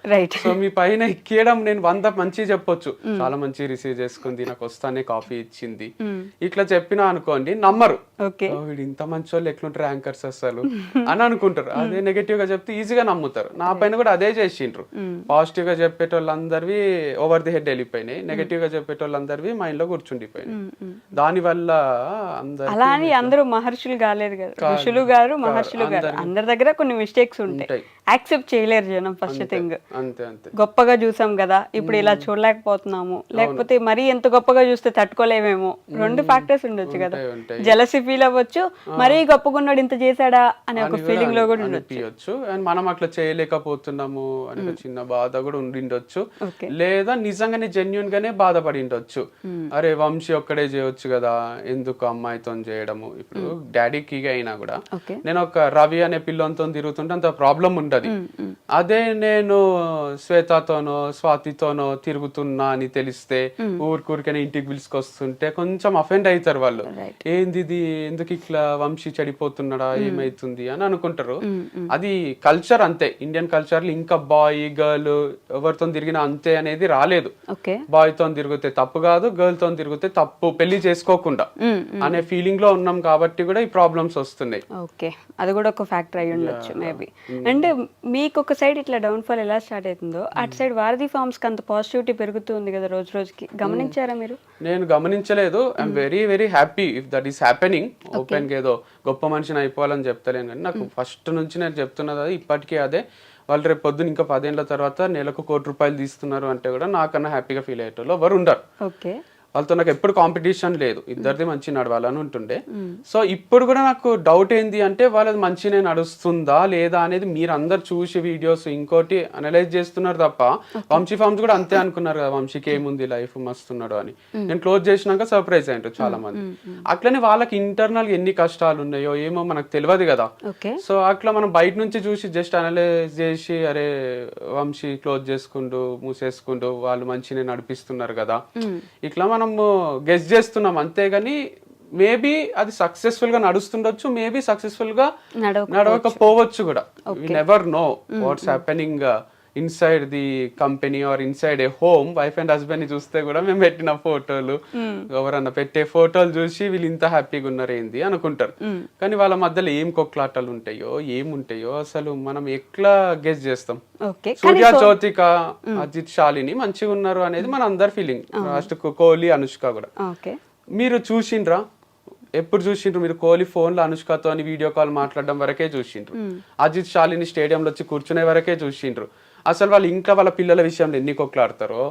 సో మీ పైన ఎక్కియడం నేను 100 మంచి చెప్పొచ్చు, చాలా మంచి రిసీవ్ చేసుకుంది, నాకు వస్తానే కాఫీ ఇచ్చింది, ఇట్లా చెప్పినా అనుకోండి నమ్మరు, వీడు ఇంత మంచి వాళ్ళు ఎట్లుంటారు యాంకర్స్ అసలు అని అనుకుంటారు. అదే నెగటివ్ గా చెప్తే ఈజీగా నమ్ముతారు. నా పైన కూడా అదే చేసిండ్రు. పాజిటివ్ గా చెప్పేటోళ్ళందరివి ఓవర్ ది హెడ్ వెళ్ళిపోయినాయి, నెగటివ్ గా చెప్పేటోళ్ళందరివి మైండ్ లో కూర్చుండిపోయినాయి. దాని వల్ల అలా అని అందరూ మహర్షులు కాలేదు కదా, ఋషులు గారు మహర్షులు గారు, అందరి దగ్గర కొన్ని మిస్టేక్స్ ఉంటాయి, యాక్సెప్ట్ చేయలేరు జనం. ఫస్ట్ థింగ్ గొప్పగా చూసాం కదా, ఇప్పుడు ఇలా చూడలేకపోతున్నాము, లేకపోతే మరీ ఎంత గొప్పగా చూస్తే తట్టుకోలేమేమో, 2 ఫ్యాక్టర్స్ ఉండొచ్చు కదా. జెలసీ ఫీల్ అవ్వచ్చు, మరీ గొప్పగా ఉన్నాడు ఇంత చేశాడా అనే ఒక ఫీలింగ్ లో కూడా ఉండొచ్చు. అండ్ మనం అట్లా చేయలేకపోతున్నాము అనే ఒక చిన్న బాధ కూడా ఉండిండొచ్చు, లేదా నిజంగానే జెన్యున్ గానే బాధపడి ఉండొచ్చు. అరే వంశీ ఒక్కడే చేయొచ్చు కదా, ఎందుకు అమ్మాయితో చేయడము. ఇప్పుడు డాడీకి అయినా కూడా నేను ఒక రవి అనే పిల్లలతో తిరుగుతుంటే అంత ప్రాబ్లం ఉండదు. అదే నేను శ్వేతతోనో స్వాతితోనో తిరుగుతున్నా అని తెలిస్తే ఊరికనే ఇంటికి పిలుచుకొస్తుంటే కొంచెం అఫెండ్ అవుతారు వాళ్ళు. ఏంది ఇది, ఎందుకు ఇట్లా వంశీ చెడిపోతున్నాడా, ఏమైతుంది అని అనుకుంటారు. అది కల్చర్ అంతే, ఇండియన్ కల్చర్ లో ఇంకా బాయ్ గర్ల్ ఎవరితో తిరిగినా అంతే అనేది రాలేదు. బాయ్ తో తిరిగితే తప్పు కాదు, గర్ల్ తో తిరిగితే తప్పు, పెళ్లి చేసుకోకుండా అనే ఫీలింగ్ లో ఉన్నాం కాబట్టి కూడా ఈ ప్రాబ్లమ్స్ వస్తున్నాయి. ఓకే, అది కూడా ఒక ఫ్యాక్టర్ అయి ఉండొచ్చు మేబీ. అండ్ మీకు ఒక సైడ్ ఇట్లా డౌన్ ఫాల్ ఎలా స్టార్ట్ అవుతుందో అటు సైడ్ వారధి ఫార్మ్స్ కి అంత పాజిటివిటీ పెరుగుతుంది కదా రోజు రోజుకి, గమనించారా మీరు? నేను గమనించలేదు. I'm very very happy if that is happening. Open గా ఏదో గొప్ప మనిషిని అయిపోవాలని చెప్తలేను, కానీ నాకు ఫస్ట్ నుంచి నేను చెప్తున్నది అది, ఇప్పటికీ అదే. వాళ్ళు రేపు పొద్దున ఇంకా 10 ఏళ్ల తర్వాత నెలకు ₹1 కోటి తీస్తున్నారు అంటే కూడా నాకన్నా హ్యాపీగా ఫీల్ అయ్యేటోళ్ళు ఎవరు ఉండరు. వాళ్ళతో నాకు ఎప్పుడు కాంపిటీషన్ లేదు, ఇద్దరిది మంచి నడవాలని ఉంటుండే. సో ఇప్పుడు కూడా నాకు డౌట్ ఏంది అంటే వాళ్ళది మంచిగా నడుస్తుందా లేదా అనేది మీరు అందరు చూసి వీడియోస్ ఇంకోటి అనలైజ్ చేస్తున్నారు తప్ప, వంశీ ఫార్మ్స్ కూడా అంతే అనుకున్నారు కదా, వంశీకి ఏముంది లైఫ్ మస్తున్నాడు అని. నేను క్లోజ్ చేసినాక సర్ప్రైజ్ అయ్యారు చాలా మంది. అట్లనే వాళ్ళకి ఇంటర్నల్ ఎన్ని కష్టాలు ఉన్నాయో ఏమో మనకు తెలియదు కదా. సో అట్లా మనం బయట నుంచి చూసి జస్ట్ అనలైజ్ చేసి అరే వంశీ క్లోజ్ చేసుకుంటూ మూసేసుకుంటూ వాళ్ళు మంచిగా నడిపిస్తున్నారు కదా, ఇట్లా మనం గెస్ చేస్తున్నాం అంతేగాని మేబీ అది సక్సెస్ఫుల్ గా నడుస్తుండొచ్చు, మేబీ సక్సెస్ఫుల్ గా నడవకపోవచ్చు కూడా. We never know what's happening inside the company or inside a home. Wife and husband ని చూస్తే కూడా మేము పెట్టిన ఫోటోలు, ఎవరన్నా పెట్టే ఫోటోలు చూసి వీళ్ళు ఇంత హ్యాపీగా ఉన్నారు ఏంది అనుకుంటారు, కానీ వాళ్ళ మధ్యలో ఏం కొట్లాటలు ఉంటాయో ఏముంటాయో అసలు మనం ఎట్లా గెస్ చేస్తాం. సూర్య జ్యోతిక అజిత్ శాలిని మంచిగా ఉన్నారు అనేది మన అందరి ఫీలింగ్, లాస్ట్ కోహ్లీ అనుష్క కూడా. మీరు చూసిండ్రా, ఎప్పుడు చూసిండ్రు మీరు? కోహ్లీ ఫోన్ లో అనుష్కతో వీడియో కాల్ మాట్లాడడం వరకే చూసిండ్రు, అజిత్ శాలిని స్టేడియంలో వచ్చి కూర్చునే వరకే చూసిండ్రు. అసలు వాళ్ళు ఇంకా వాళ్ళ పిల్లల విషయంలో ఎన్ని కొట్లాడతారో,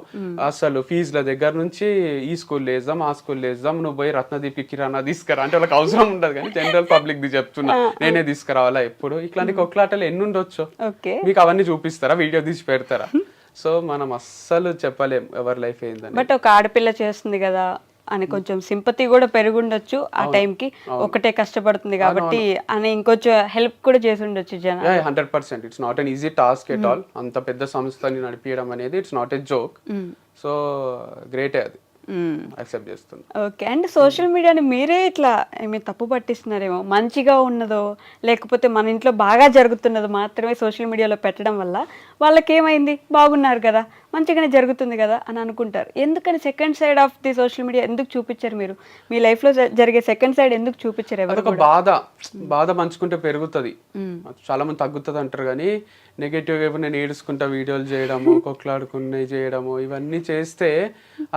అసలు ఫీజుల దగ్గర నుంచి ఈ స్కూల్ వేద్దాం ఆ స్కూల్ వేద్దాం, నువ్వు పోయి రత్నదీప్ కిరాణా తీసుకురా అంటే వాళ్ళకి అవసరం ఉండదు, కానీ జనరల్ పబ్లిక్ ది చెప్తున్నా నేనే తీసుకురావాలా ఎప్పుడు. ఇట్లాంటి కొట్లాటలు ఎన్ని ఉండొచ్చు, మీకు అవన్నీ చూపిస్తారా, వీడియో తీసి పెడతారా? సో మనం అస్సలు చెప్పలేం ఎవరి లైఫ్ ఏందని. బట్ ఒక ఆడపిల్ల చేస్తుంది కదా అని కొంచెం సింపతి కూడా పెరుగుండొచ్చు ఆ టైంకి, ఒకటే కష్టపడుతుంది కాబట్టి అని ఇంకొంచెం హెల్ప్ కూడా చేసి ఉండొచ్చు జనం. 100%. It's not an easy task at all. అంత పెద్ద సంస్థని నడిపించడం అనేది it's not a joke. So గ్రేటే, అది యాక్సెప్ట్ చేస్తుంది. ఓకే. అండ్ సోషల్ మీడియాని మీరే ఇట్లా ఏమైనా తప్పు పట్టిస్తున్నారేమో, మంచిగా ఉన్నదో లేకపోతే మన ఇంట్లో బాగా జరుగుతున్నదో మాత్రమే సోషల్ మీడియాలో పెట్టడం వల్ల వాళ్ళకి ఏమైంది, బాగున్నారు కదా మంచిగానే జరుగుతుంది కదా అని అనుకుంటారు. ఎందుకని second side of the social media ఎందుకు చూపించారు మీరు? మీ లైఫ్ లో జరిగే సెకండ్ సైడ్ ఎందుకు చూపించారు? అదొక బాధ పంచుకుంటే పెరుగుతుంది, చాలా మంది తగ్గుతుంది అంటారు, కానీ నెగటివ్ గా నేను ఏడుచుకుంటా వీడియోలు చేయడము, కొట్లాడుకునే చేయడము, ఇవన్నీ చేస్తే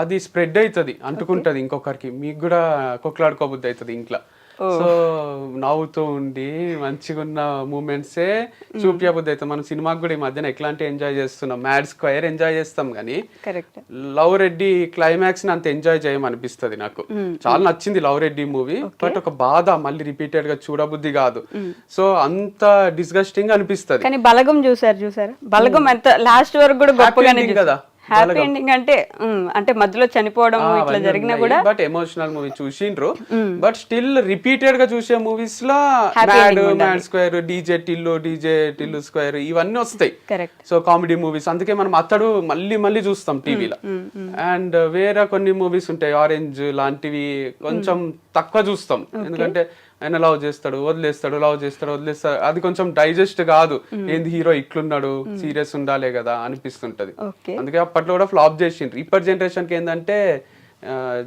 అది స్ప్రెడ్ అవుతుంది, అంటుకుంటది ఇంకొకరికి. మీకు కూడా కొట్లాడుకోబుద్ది అవుతుంది ఇంట్లో. సో నవ్వుతూ ఉండి మంచిగా ఉన్న మూమెంట్సే చూపించబుద్ది అవుతుంది. మనం సినిమాకి కూడా ఈ మధ్యన ఎట్లాంటి ఎంజాయ్ చేస్తున్నాం, మ్యాడ్ స్క్వేర్ ఎంజాయ్ చేస్తాం, కానీ లవ్ రెడ్డి క్లైమాక్స్ ని అంత ఎంజాయ్ చేయమనిపిస్తుంది నాకు. చాలా నచ్చింది లవ్ రెడ్డి మూవీ, బట్ ఒక బాధ మళ్ళీ రిపీటెడ్ గా చూడబుద్ధి కాదు. సో అంత డిస్గస్టింగ్ అనిపిస్తుంది. కానీ బలగం చూసారా? బలగం ఎంత లాస్ట్ వరకు కూడా గొప్పగానే కదా, హ్యాపీ ఎండింగ్ అంటే అంటే మధ్యలో చనిపోవడం ఇట్లా జరిగినా కూడా బట్ ఎమోషనల్ మూవీ చూసిండ్రు బట్ స్టిల్ రిపీటెడ్ గా చూసే మూవీస్ లో mad square DJ Tillu square ఇవన్నీ వస్తాయి. కరెక్ట్. సో కామెడీ మూవీస్, అందుకే మనం అతడు మళ్ళీ మళ్ళీ చూస్తాం టీవీలో. అండ్ వేరే కొన్ని మూవీస్ ఉంటాయి ఆరెంజ్ లాంటివి కొంచెం తక్కువ చూస్తాం, ఎందుకంటే ఆయన లవ్ చేస్తాడు వదిలేస్తాడు, లవ్ చేస్తాడు వదిలేస్తాడు, అది కొంచెం డైజెస్ట్ కాదు. ఏంది హీరో ఇట్లున్నాడు, సీరియస్ ఉండాలే కదా అనిపిస్తుంటది. అందుకే అప్పట్లో కూడా ఫ్లాప్ చేసిండ్రు. ఇప్పటి జనరేషన్ కి ఏంటంటే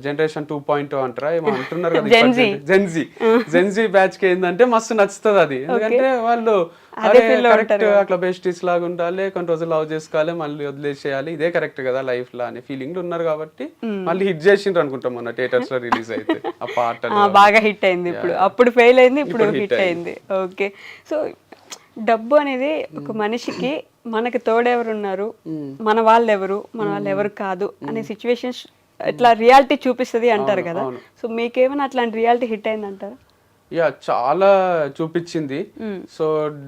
జనరేషన్ 2.0 అంటారా ఏమో అంటున్నారు కదా, జెన్జీ బ్యాచ్ కి ఏంటంటే మస్తు నచ్చుతుంది అది. ఎందుకంటే వాళ్ళు కరెక్ట్ అట్లా బెస్టీస్ లాగా ఉండాలి, కొన్ని రోజులు లవ్ చేసుకోవాలి, మళ్ళీ వదిలేసేయాలి, ఇదే కరెక్ట్ కదా లైఫ్ లో అనే ఫీలింగ్ ఉన్నారు కాబట్టి మళ్ళీ హిట్ చేసిండ్రు అనుకుంటాం. మొన్న థియేటర్స్ లో రిలీజ్ అయితే ఆ పాట బాగా హిట్ అయింది. ఇప్పుడు అప్పుడు ఫెయిల్ అయింది, ఇప్పుడు హిట్ అయింది. ఓకే. సో డబ్బు అనేది ఒక మనిషికి మనకి తోడెవరు ఉన్నారు, మన వాళ్ళు ఎవరు కాదు అనే సిచ్యువేషన్స్ ఇట్లా రియాలిటీ చూపిస్తుంది అంటారు కదా. సో మీకేమైనా అట్లాంటి రియాలిటీ హిట్ అయింది అంటారా? యా, చాలా చూపించింది. సో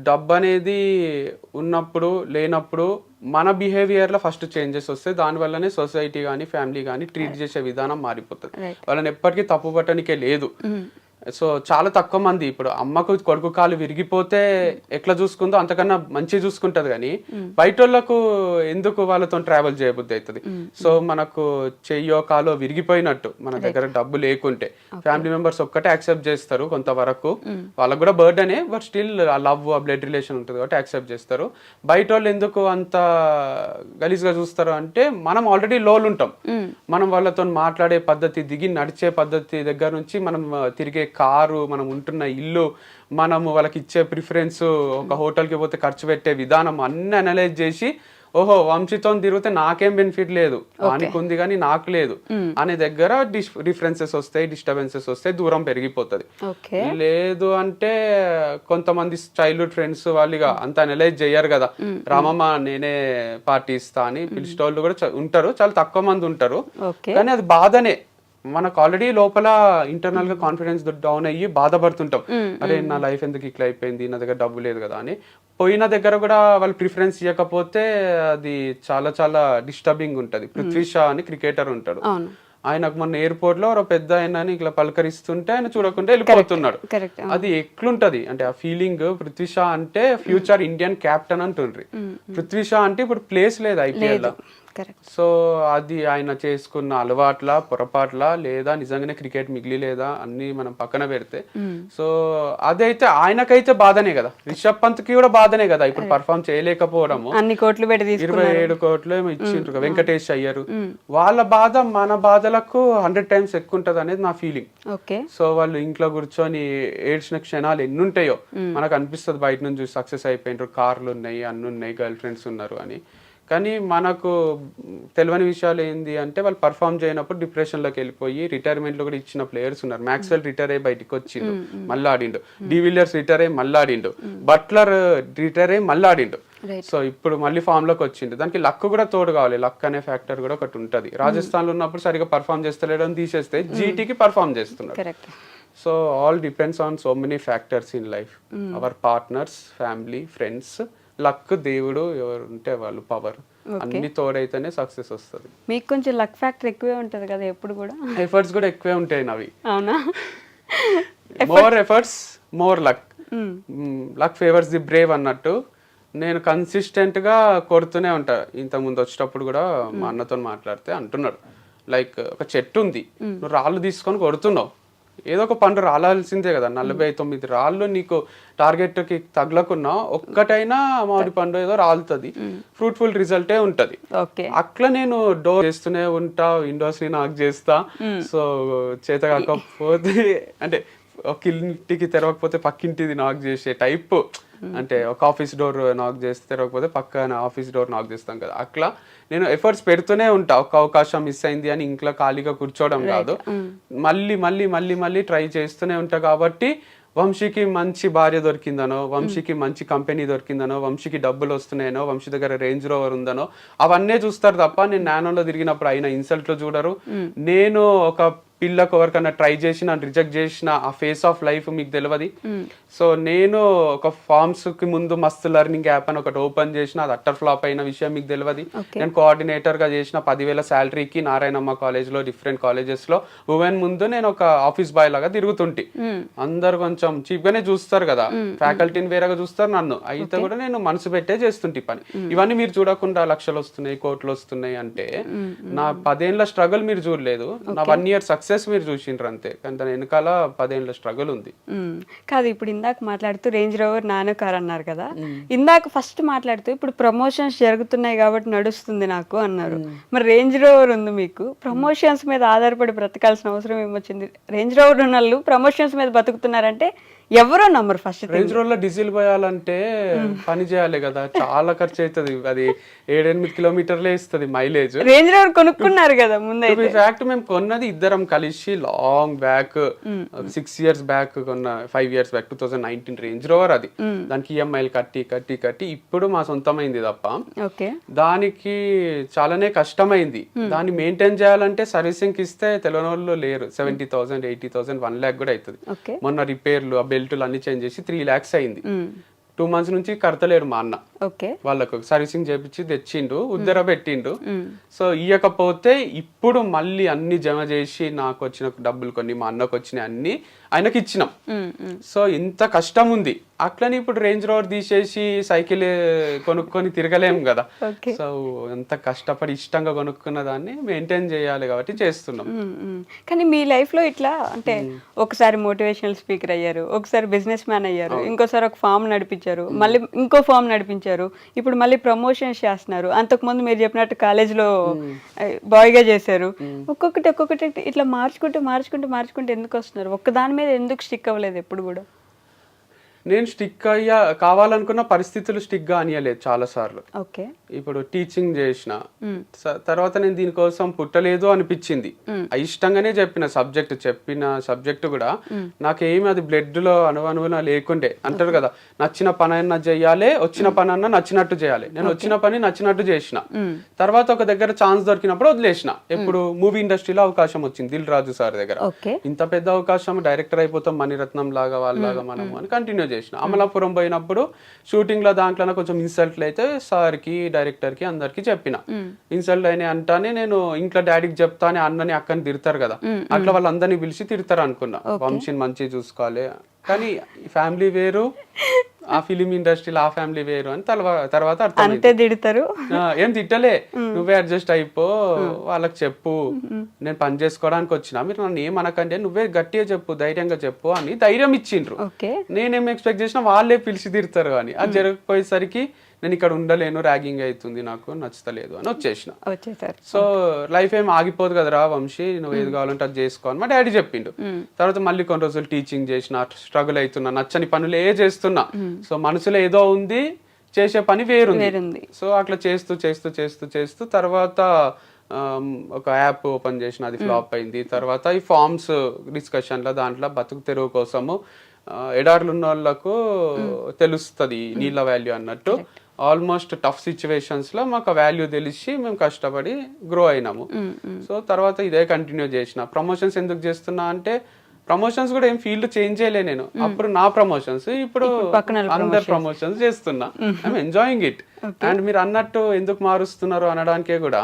డబ్బు అనేది ఉన్నప్పుడు లేనప్పుడు మన బిహేవియర్ లో ఫస్ట్ చేంజెస్ వస్తాయి. దాని వల్లనే సొసైటీ కానీ ఫ్యామిలీ కానీ ట్రీట్ చేసే విధానం మారిపోతుంది. వాళ్ళని ఎప్పటికీ తప్పు పట్టడానికే లేదు. సో చాలా తక్కువ మంది ఇప్పుడు అమ్మకు కొడుకు కాలు విరిగిపోతే ఎట్లా చూసుకుందో అంతకన్నా మంచి చూసుకుంటది, కానీ బయట వాళ్ళకు ఎందుకు వాళ్ళతో ట్రావెల్ చేయబుద్ధి అవుతుంది. సో మనకు చెయ్యో కాలో విరిగిపోయినట్టు మన దగ్గర డబ్బు లేకుంటే ఫ్యామిలీ మెంబర్స్ ఒక్కటే యాక్సెప్ట్ చేస్తారు కొంతవరకు, వాళ్ళకు కూడా బర్డనే, బట్ స్టిల్ ఆ లవ్ ఆ బ్లడ్ రిలేషన్ ఉంటుంది కాబట్టి యాక్సెప్ట్ చేస్తారు. బయట వాళ్ళు ఎందుకు అంత గలీజ్గా చూస్తారు అంటే మనం ఆల్రెడీ లోలు ఉంటాం. మనం వాళ్ళతో మాట్లాడే పద్ధతి, దిగి నడిచే పద్ధతి దగ్గర నుంచి మనం తిరిగే కారు, మనం ఉంటున్న ఇల్లు, మనము వాళ్ళకి ఇచ్చే ప్రిఫరెన్స్, ఒక హోటల్కి పోతే ఖర్చు పెట్టే విధానం అన్ని అనలైజ్ చేసి ఓహో వంశీతో తిరిగితే నాకేం బెనిఫిట్ లేదు, వానికి ఉంది కానీ నాకు లేదు అనే దగ్గర డిఫరెన్సెస్ వస్తాయి, డిస్టర్బెన్సెస్ వస్తాయి, దూరం పెరిగిపోతుంది. లేదు అంటే కొంతమంది చైల్డ్హుడ్ ఫ్రెండ్స్ వాళ్ళు అంత అనలైజ్ చెయ్యరు కదా, రామమ్మ నేనే పార్టీ ఇస్తా అని పిలిచేటోళ్ళు కూడా ఉంటారు, చాలా తక్కువ మంది ఉంటారు. కానీ అది బాధనే, మనకు ఆల్రెడీ లోపల ఇంటర్నల్ గా కాన్ఫిడెన్స్ డౌన్ అయ్యి బాధపడుతుంటాం, అరే నా లైఫ్ ఎందుకు ఇట్లా అయిపోయింది, నా దగ్గర డబ్బు లేదు కదా అని. పోయిన దగ్గర కూడా వాళ్ళు ప్రిఫరెన్స్ ఇవ్వకపోతే అది చాలా చాలా డిస్టర్బింగ్ ఉంటది. పృథ్వీ షా అని క్రికెటర్ ఉంటాడు, ఆయనకు మొన్న ఎయిర్పోర్ట్ లో ఒక పెద్ద ఆయన ఇట్లా పలకరిస్తుంటే ఆయన చూడకుండా వెళ్ళిపోతున్నాడు. అది ఎట్లుంటది అంటే ఆ ఫీలింగ్. పృథ్వీ షా అంటే ఫ్యూచర్ ఇండియన్ కెప్టెన్ అంటుండ్రి, పృథ్వీ షా అంటే ఇప్పుడు ప్లేస్ లేదు ఐపీఎల్ లో. సో అది ఆయన చేసుకున్న అలవాట్ల పొరపాట్ల లేదా నిజంగానే క్రికెట్ మిగిలి లేదా అన్ని మనం పక్కన పెడితే, సో అదైతే ఆయనకైతే బాధనే కదా, రిషబ్ పంత్ కి కూడా బాధనే కదా ఇప్పుడు పర్ఫామ్ చేయలేకపోవడము. అన్ని కోట్లు పెట్టి 27 కోట్లు ఏమో ఇచ్చిండ్రు వెంకటేష్ అయ్యారు. వాళ్ళ బాధ మన బాధలకు 100 times ఎక్కువ ఉంటది అనేది నా ఫీలింగ్. సో వాళ్ళు ఇంట్లో కూర్చొని ఏడ్చిన క్షణాలు ఎన్ని ఉంటాయో మనకు అనిపిస్తుంది బయట నుంచి, సక్సెస్ అయిపోయినారు, కార్లు ఉన్నాయి, అన్ని ఉన్నాయి, గర్ల్ ఫ్రెండ్స్ ఉన్నారు అని. కానీ మనకు తెలియని విషయాలు ఏంది అంటే వాళ్ళు పర్ఫామ్ చేయనప్పుడు డిప్రెషన్లోకి వెళ్ళిపోయి రిటైర్మెంట్లో కూడా ఇచ్చిన ప్లేయర్స్ ఉన్నారు. మ్యాక్స్వెల్ రిటైర్ అయ్యి బయటకు వచ్చిండు, మళ్ళీ ఆడిండు. డివిలియర్స్ రిటైర్ అయ్యి మళ్ళీ ఆడిండు. బట్లర్ రిటైర్ అయ్యి మళ్ళీ ఆడిండు. సో ఇప్పుడు మళ్ళీ ఫామ్ లోకి వచ్చిండు. దానికి లక్ కూడా తోడు కావాలి, లక్ అనే ఫ్యాక్టర్ కూడా ఒకటి ఉంటుంది. రాజస్థాన్ లో ఉన్నప్పుడు సరిగా పర్ఫామ్ చేస్తలేడు అని తీసేస్తే జీటీకి పర్ఫామ్ చేస్తున్నాడు. So all depends on so many factors in life, our partners, family, friends, luck, దేవుడు ఎవరు ఉంటే వాళ్ళు, పవర్, అన్ని తోడైతేనే సక్సెస్ వస్తుంది. మీకు కొంచెం లక్ ఫ్యాక్టర్ ఎక్కువే ఉంటది కదా ఎప్పుడు కూడా, ఎఫర్ట్స్ కూడా ఎక్కువే ఉంటాయి నవి. అవునా? More efforts more luck, luck favours the Brave అన్నట్టు నేను కన్సిస్టెంట్ గా కొడుతూనే ఉంటా. ఇంతకుముందు వచ్చేటప్పుడు కూడా మా అన్నతో మాట్లాడితే అంటున్నాడు, లైక్ ఒక చెట్టు ఉంది, నువ్వు రాళ్ళు తీసుకొని కొడుతున్నావు, ఏదో ఒక పండు రాలాల్సిందే కదా. 49 రాళ్ళు నీకు టార్గెట్ కి తగలకున్నా ఒక్కటైనా మామిడి పండు ఏదో రాలుతుంది, ఫ్రూట్ఫుల్ రిజల్టే ఉంటది. అట్లా నేను డోర్ చేస్తూనే ఉంటా, విండోస్ ని నాక్ చేస్తా. సో చేత కాకపోతే అంటే ఒక ఇంటికి తెరవకపోతే పక్కింటిది నాక్ చేసే టైప్, అంటే ఒక ఆఫీస్ డోర్ నాక్ చేస్తే తెరవకపోతే పక్కన ఆఫీస్ డోర్ నాక్ చేస్తాం కదా, అట్లా నేను ఎఫర్ట్స్ పెడుతూనే ఉంటా. ఒక అవకాశం మిస్ అయింది అని ఇంట్లో ఖాళీగా కూర్చోవడం కాదు, మళ్ళీ మళ్ళీ మళ్ళీ మళ్ళీ ట్రై చేస్తూనే ఉంటా. కాబట్టి వంశీకి మంచి భార్య దొరికిందనో, వంశీకి మంచి కంపెనీ దొరికిందనో, వంశీకి డబ్బులు వస్తున్నాయనో, వంశీ దగ్గర రేంజ్ రోవర్ ఉందనో అవన్నీ చూస్తారు తప్ప నేను నానోలో తిరిగినప్పుడు అయిన ఇన్సల్ట్లు చూడరు. నేను ఒక పిల్లకు ఎవరికన్నా ట్రై చేసి నన్ను రిజెక్ట్ చేసిన ఆ ఫేస్ ఆఫ్ లైఫ్ మీకు తెలియదు. సో నేను ఒక ఫార్మ్స్ కి ముందు మస్తు లెర్నింగ్ యాప్ అని ఒకటి ఓపెన్ చేసిన, అది అట్టర్ ఫ్లాప్ అయిన విషయం మీకు తెలియదు. నేను కోఆర్డినేటర్ గా చేసిన 10,000 శాలరీకి నారాయణమ్మ కాలేజ్ లో డిఫరెంట్ కాలేజెస్ లో ఉమెన్ ముందు నేను ఒక ఆఫీస్ బాయ్ లాగా తిరుగుతుంటి. అందరు కొంచెం చీప్ గానే చూస్తారు కదా, ఫ్యాకల్టీని వేరేగా చూస్తారు, నన్ను అయితే కూడా నేను మనసు పెట్టే చేస్తుంటే పని. ఇవన్నీ మీరు చూడకుండా లక్షలు వస్తున్నాయి, కోట్లు వస్తున్నాయి అంటే నా 10 ఏళ్ల స్ట్రగుల్ మీరు చూడలేదు, నా 1 year సక్సెస్ మీరు చూసిండ్రు అంతే. కానీ దాని వెనకాల 10 ఏళ్ల స్ట్రగుల్ ఉంది. కాదు, ఇప్పుడు ఇందాక మాట్లాడుతూ రేంజ్ రోవర్ నానో కార్ అన్నారు కదా, ఇందాక ఫస్ట్ మాట్లాడుతూ ఇప్పుడు ప్రమోషన్స్ జరుగుతున్నాయి కాబట్టి నడుస్తుంది నాకు అన్నారు. మరి రేంజ్ రోవర్ ఉంది మీకు, ప్రమోషన్స్ మీద ఆధారపడి బ్రతకాల్సిన అవసరం ఏమొచ్చింది? రేంజ్ రోవర్ ఉన్న వాళ్ళు ప్రమోషన్స్ మీద బతుకుతున్నారంటే ఎవరో నమ్మరు. ఫస్ట్ రేంజ్ రోడ్ లో డీజిల్ పోయాలంటే పని చేయాలి కదా, చాలా ఖర్చు అవుతుంది. అది 7-8 కిలోమీటర్లే ఇస్తుంది మైలేజ్. రేంజ్ రోవర్ కొనుక్కున్నారు కదా ముందు. ఫ్యాక్ట్ మేము కొన్నది ఇద్దరం కలిసి లాంగ్ బ్యాక్ 6 years బ్యాక్ కొన్న, 5 years బ్యాక్ 2019 రేంజ్ రోవర్. అది దానికి ఈఎంఐలు కట్టి కట్టి కట్టి ఇప్పుడు మా సొంతమైంది తప్ప దానికి చాలానే కష్టమైంది. దాన్ని మెయింటైన్ చేయాలంటే సర్వీసింగ్ కి ఇస్తే తెలియని వాళ్ళు లేరు. 70,000 80,000 1 lakh కూడా అవుతుంది. మొన్న రిపేర్లు బెల్టులు అన్ని చేంజ్ చేసి 3 lakhs అయింది. 2 months నుంచి కడతలేడు మా అన్న. వాళ్ళకు సర్వీసింగ్ చేపించి తెచ్చిండు, ఉద్దర పెట్టిండు. సో ఇయ్యకపోతే ఇప్పుడు మళ్ళీ అన్ని జమ చేసి నాకు వచ్చిన డబ్బులు కొన్ని, మా అన్నకు వచ్చిన అన్ని ఆయనకి ఇచ్చినాం. సో ఇంత కష్టం ఉంది. అట్లని ఇప్పుడు రేంజ్ రోవర్ తీసేసి సైకిల్ కొనుక్కొని తిరగలేం కదా. సో ఎంత కష్టపడి ఇష్టంగా కొనుక్కున్న దాన్ని మెయింటైన్ చేయాలి కాబట్టి చేస్తున్నాం. కానీ మీ లైఫ్ లో ఇట్లా అంటే ఒకసారి మోటివేషనల్ స్పీకర్ అయ్యారు, ఒకసారి బిజినెస్ మ్యాన్ అయ్యారు, ఇంకోసారి ఒక ఫామ్ నడిపించారు, మళ్ళీ ఇంకో ఫామ్ నడిపించారు, ఇప్పుడు మళ్ళీ ప్రమోషన్స్ చేస్తున్నారు. అంతకుముందు మీరు చెప్పినట్టు కాలేజ్లో బాయ్ గా చేశారు. ఒక్కొక్కటి ఇట్లా మార్చుకుంటూ ఎందుకు వస్తున్నారు? ఒక్క దాని మీద ఎందుకు స్టిక్ అవ్వలేదు ఎప్పుడు కూడా? నేను స్టిక్ అయ్యా కావాలనుకున్న పరిస్థితులు స్టిక్ గా అనియలేదు చాలా సార్లు. ఇప్పుడు టీచింగ్ చేసిన తర్వాత నేను దీనికోసం పుట్టలేదు అనిపించింది. ఇష్టంగానే చెప్పిన సబ్జెక్ట్ కూడా నాకేమి అది బ్లడ్ లో అనువనువున లేకుండే. అంటారు కదా, నచ్చిన పని అన్నా చెయ్యాలి, వచ్చిన పని అన్నా నచ్చినట్టు చేయాలి. నేను వచ్చిన పని నచ్చినట్టు చేసిన. తర్వాత ఒక దగ్గర ఛాన్స్ దొరికినప్పుడు వదిలేసిన. ఎప్పుడు మూవీ ఇండస్ట్రీలో అవకాశం వచ్చింది దిల్ రాజు సార్ దగ్గర. ఇంత పెద్ద అవకాశం, డైరెక్టర్ అయిపోతాం మణిరత్నం లాగా వాళ్ళలాగా మనము అని కంటిన్యూ చేసిన. అమలాపురం పోయినప్పుడు షూటింగ్ లో దాంట్లో కొంచెం ఇన్సల్ట్లు అయితే సార్ కి, డైరెక్టర్ కి, అందరికి చెప్పిన. ఇన్సల్ట్ అయినా అంటానే నేను ఇంట్లో డాడీకి చెప్తానే అన్నని అక్కని తిడతారు కదా, అట్లా వాళ్ళందరినీ పిలిచి తిడతారు అనుకున్నా. వంశీని మంచిగా చూసుకోవాలి, కానీ ఫ్యామిలీ వేరు, ఆ ఫిలిం ఇండస్ట్రీలో ఆ ఫ్యామిలీ వేరు అని తర్వాత తిడతారు. ఏం తిట్టలే, నువ్వే అడ్జస్ట్ అయిపో, వాళ్ళకి చెప్పు నేను పని చేసుకోవడానికి వచ్చిన, మీరు నన్ను ఏమనకంటే నువ్వే గట్టిగా చెప్పు, ధైర్యంగా చెప్పు అని ధైర్యం ఇచ్చిండ్రు. నేనేం ఎక్స్పెక్ట్ చేసినా వాళ్ళే పిలిచి తిడతారు అని. అది జరగకపోయేసరికి నేను ఇక్కడ ఉండలేను, ర్యాగింగ్ అవుతుంది, నాకు నచ్చలేదు అని వచ్చేసిన. సో లైఫ్ ఏం ఆగిపోదు కదరా వంశీ, నువ్వు ఏది కావాలంటే అది చేసుకో అని మా డాడీ చెప్పిండు. తర్వాత మళ్ళీ కొన్ని రోజులు టీచింగ్ చేసిన, స్ట్రగుల్ అవుతున్నా, నచ్చని పనులే చేస్తున్నా. సో మనసులో ఏదో ఉంది, చేసే పని వేరుంది. సో అట్లా చేస్తూ తర్వాత ఒక యాప్ ఓపెన్ చేసిన, అది ఫ్లాప్ అయింది. తర్వాత ఈ ఫార్మ్స్ డిస్కషన్లో దాంట్లో బతుకు తెరువు కోసము ఎడార్లు ఉన్న వాళ్ళకు తెలుస్తుంది నీళ్ళ వాల్యూ అన్నట్టు. ఆల్మోస్ట్ టఫ్ సిచ్యువేషన్స్ లో మాకు వాల్యూ తెలిసి మేము కష్టపడి గ్రో అయినాము. సో తర్వాత ఇదే కంటిన్యూ చేసిన. ప్రమోషన్స్ ఎందుకు చేస్తున్నా అంటే, ప్రమోషన్స్ కూడా ఏం ఫీల్డ్ చేంజ్ చేయలే నేను. అప్పుడు నా ప్రమోషన్స్, ఇప్పుడు అందరు ప్రమోషన్స్ చేస్తున్నా. I'm enjoying it. అండ్ మీరు అన్నట్టు ఎందుకు మారుస్తున్నారు అనడానికే కూడా